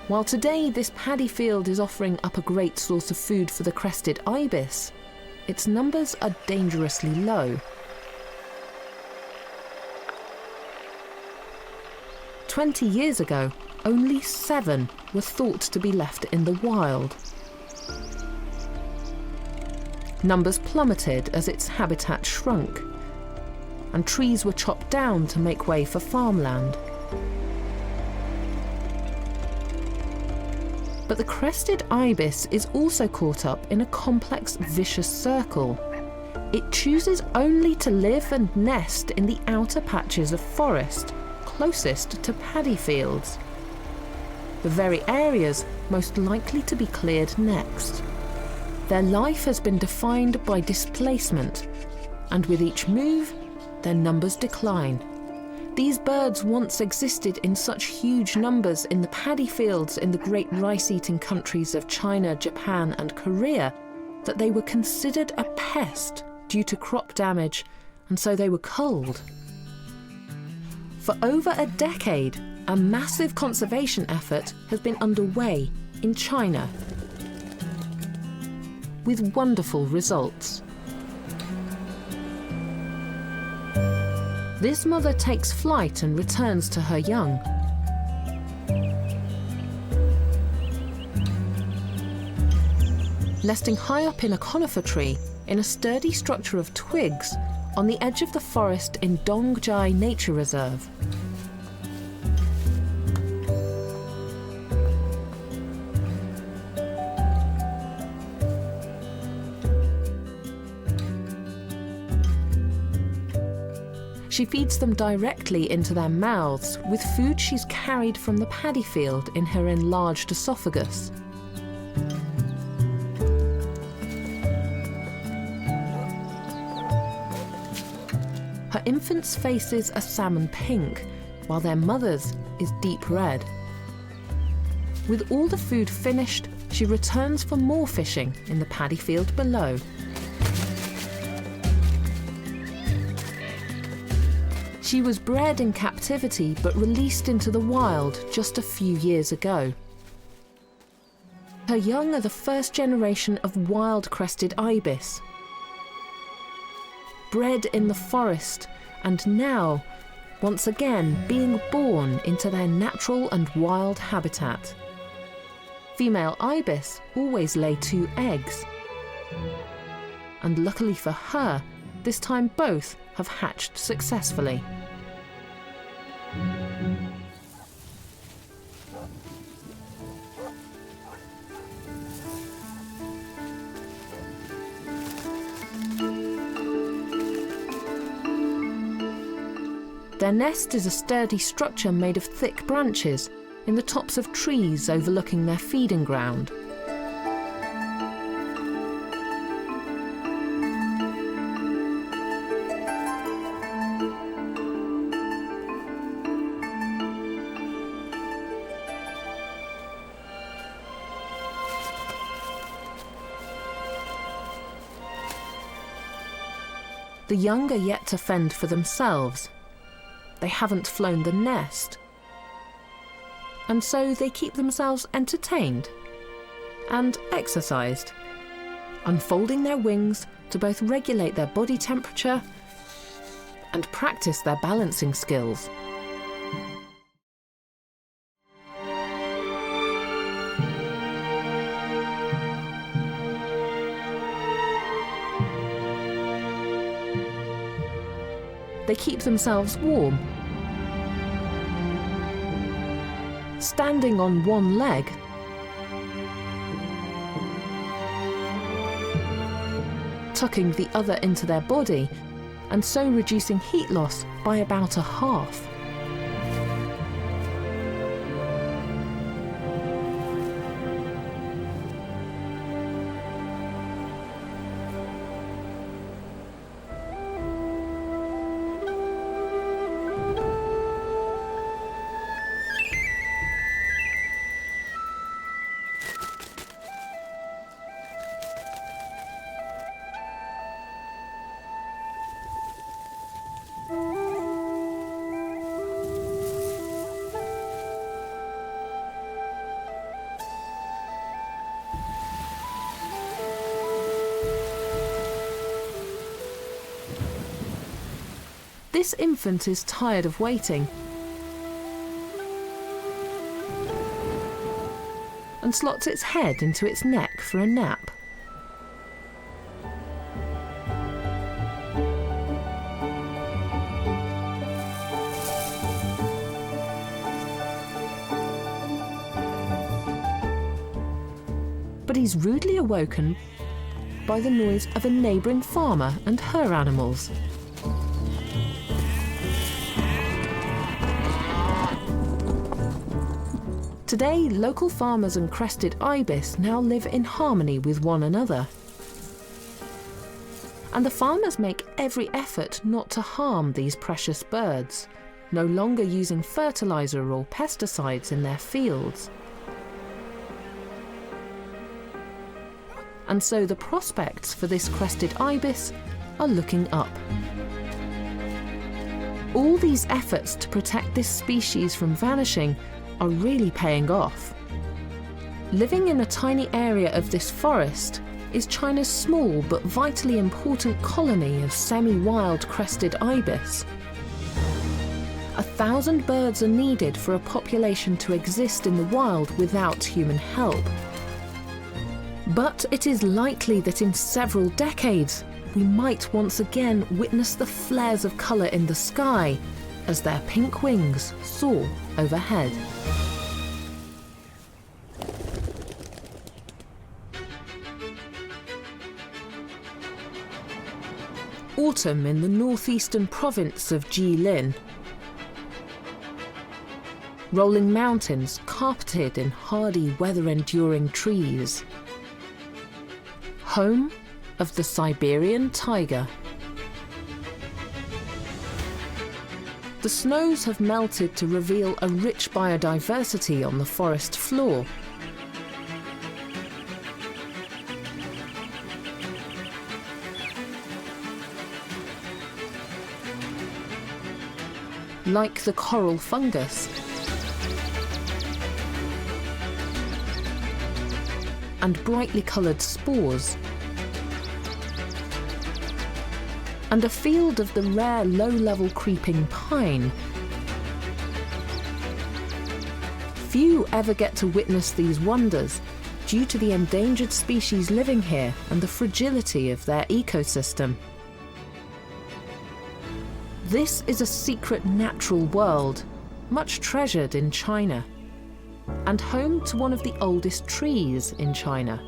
While today this paddy field is offering up a great source of food for the crested ibis, its numbers are dangerously low. 20 years ago, only 7 were thought to be left in the wild. Numbers plummeted as its habitat shrunk, and trees were chopped down to make way for farmland. But the crested ibis is also caught up in a complex, vicious circle. It chooses only to live and nest in the outer patches of forest, closest to paddy fields, the very areas most likely to be cleared next. Their life has been defined by displacement, and with each move, their numbers decline. These birds once existed in such huge numbers in the paddy fields in the great rice-eating countries of China, Japan and Korea that they were considered a pest due to crop damage, and so they were culled. For over a decade, a massive conservation effort has been underway in China, with wonderful results. This mother takes flight and returns to her young. Nesting high up in a conifer tree, in a sturdy structure of twigs, on the edge of the forest in Dongjai Nature Reserve. She feeds them directly into their mouths with food she's carried from the paddy field in her enlarged esophagus. Her infants' faces are salmon pink, while their mother's is deep red. With all the food finished, she returns for more fishing in the paddy field below. She was bred in captivity but released into the wild just a few years ago. Her young are the first generation of wild crested ibis, bred in the forest and now, once again, being born into their natural and wild habitat. Female ibis always lay 2 eggs. And luckily for her, this time both have hatched successfully. Their nest is a sturdy structure made of thick branches in the tops of trees overlooking their feeding ground. The young are yet to fend for themselves. They haven't flown the nest. And so they keep themselves entertained and exercised, unfolding their wings to both regulate their body temperature and practice their balancing skills. They keep themselves warm, standing on one leg, tucking the other into their body, and so reducing heat loss by about a half. This infant is tired of waiting and slots its head into its neck for a nap. But he's rudely awoken by the noise of a neighbouring farmer and her animals. Today, local farmers and crested ibis now live in harmony with one another. And the farmers make every effort not to harm these precious birds, no longer using fertilizer or pesticides in their fields. And so the prospects for this crested ibis are looking up. All these efforts to protect this species from vanishing are really paying off. Living in a tiny area of this forest is China's small but vitally important colony of semi-wild crested ibis. 1,000 birds are needed for a population to exist in the wild without human help. But it is likely that in several decades we might once again witness the flares of colour in the sky as their pink wings soar overhead. Autumn in the northeastern province of Jilin. Rolling mountains carpeted in hardy weather-enduring trees. Home of the Siberian tiger. The snows have melted to reveal a rich biodiversity on the forest floor. like the coral fungus. And brightly coloured spores. And a field of the rare low-level creeping pine. Few ever get to witness these wonders due to the endangered species living here and the fragility of their ecosystem. This is a secret natural world, much treasured in China, and home to one of the oldest trees in China.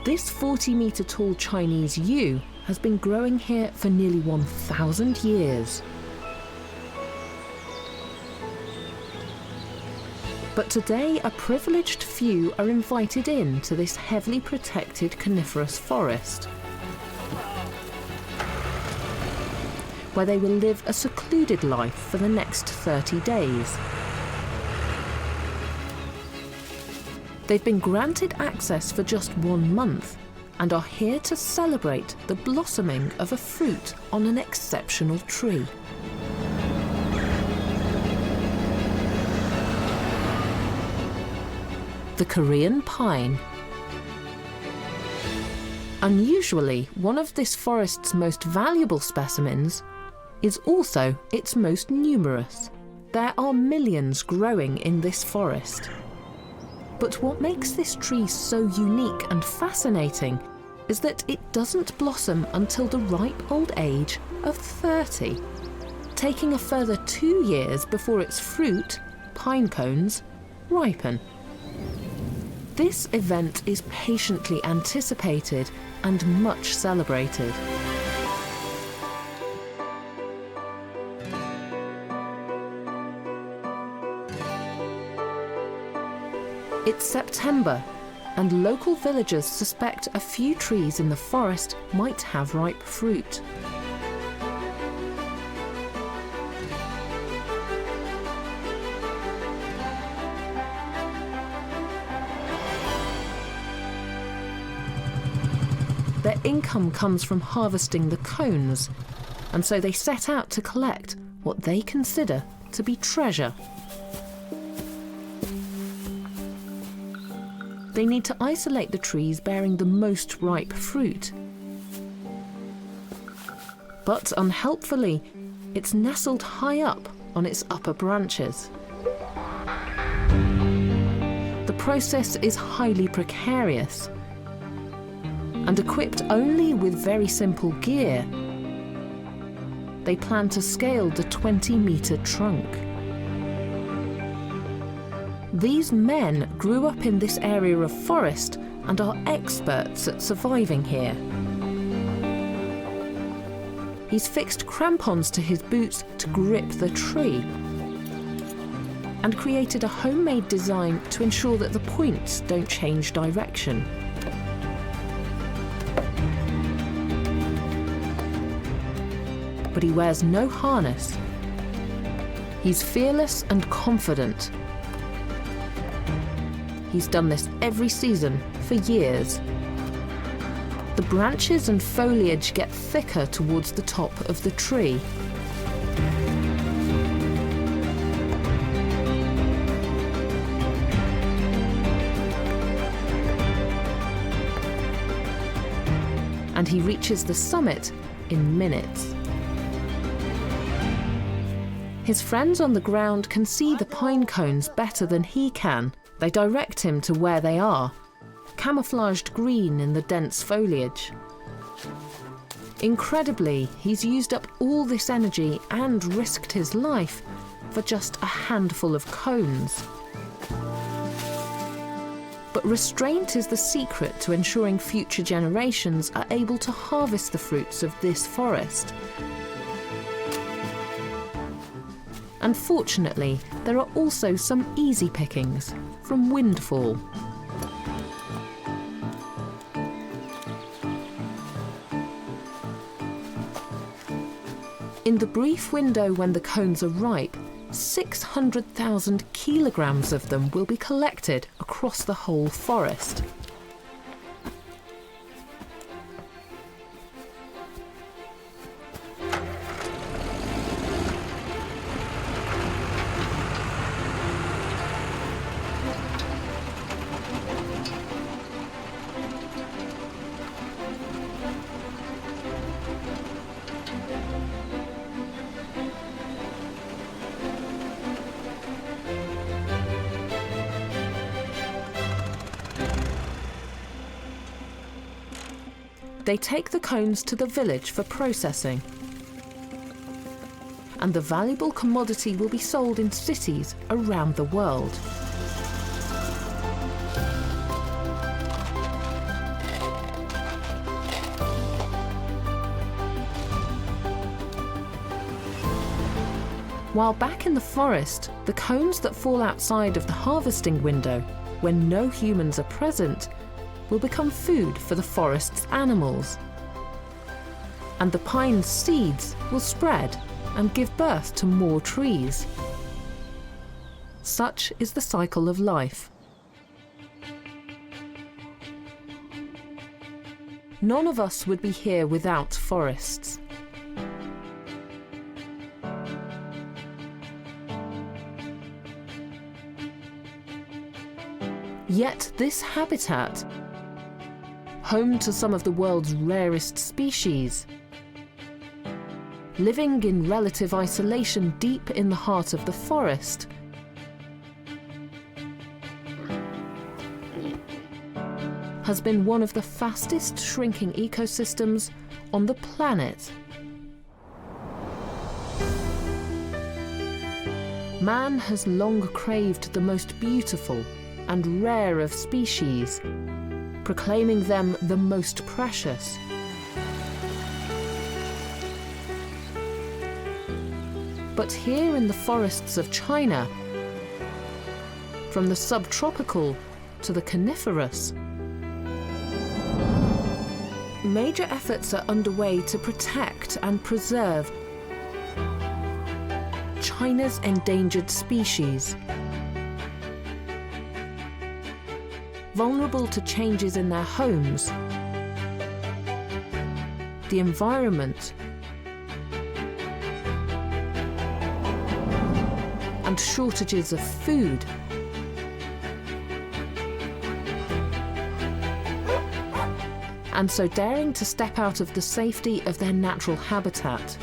This 40-metre tall Chinese yew has been growing here for nearly 1,000 years. But today, a privileged few are invited in to this heavily protected coniferous forest, where they will live a secluded life for the next 30 days. They've been granted access for just 1 month and are here to celebrate the blossoming of a fruit on an exceptional tree. The Korean pine. Unusually, one of this forest's most valuable specimens is also its most numerous. There are millions growing in this forest. But what makes this tree so unique and fascinating is that it doesn't blossom until the ripe old age of 30, taking a further 2 years before its fruit, pine cones, ripen. This event is patiently anticipated and much celebrated. It's September, and local villagers suspect a few trees in the forest might have ripe fruit. Their income comes from harvesting the cones, and so they set out to collect what they consider to be treasure. They need to isolate the trees bearing the most ripe fruit. But unhelpfully, it's nestled high up on its upper branches. The process is highly precarious, and equipped only with very simple gear, they plan to scale the 20-metre trunk. These men grew up in this area of forest and are experts at surviving here. He's fixed crampons to his boots to grip the tree and created a homemade design to ensure that the points don't change direction. But he wears no harness. He's fearless and confident. He's done this every season for years. The branches and foliage get thicker towards the top of the tree. And he reaches the summit in minutes. His friends on the ground can see the pine cones better than he can. They direct him to where they are, camouflaged green in the dense foliage. Incredibly, he's used up all this energy and risked his life for just a handful of cones. But restraint is the secret to ensuring future generations are able to harvest the fruits of this forest. Unfortunately, there are also some easy pickings from windfall. In the brief window when the cones are ripe, 600,000 kilograms of them will be collected across the whole forest. They take the cones to the village for processing, and the valuable commodity will be sold in cities around the world. While back in the forest, the cones that fall outside of the harvesting window, when no humans are present, will become food for the forest's animals. And the pine's seeds will spread and give birth to more trees. Such is the cycle of life. None of us would be here without forests. Yet this habitat, home to some of the world's rarest species, living in relative isolation deep in the heart of the forest, has been one of the fastest shrinking ecosystems on the planet. Man has long craved the most beautiful and rare of species, proclaiming them the most precious. But here in the forests of China, from the subtropical to the coniferous, major efforts are underway to protect and preserve China's endangered species. Vulnerable to changes in their homes, the environment, and shortages of food. And so daring to step out of the safety of their natural habitat.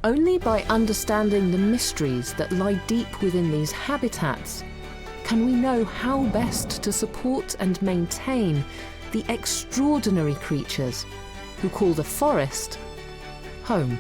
Only by understanding the mysteries that lie deep within these habitats can we know how best to support and maintain the extraordinary creatures who call the forest home.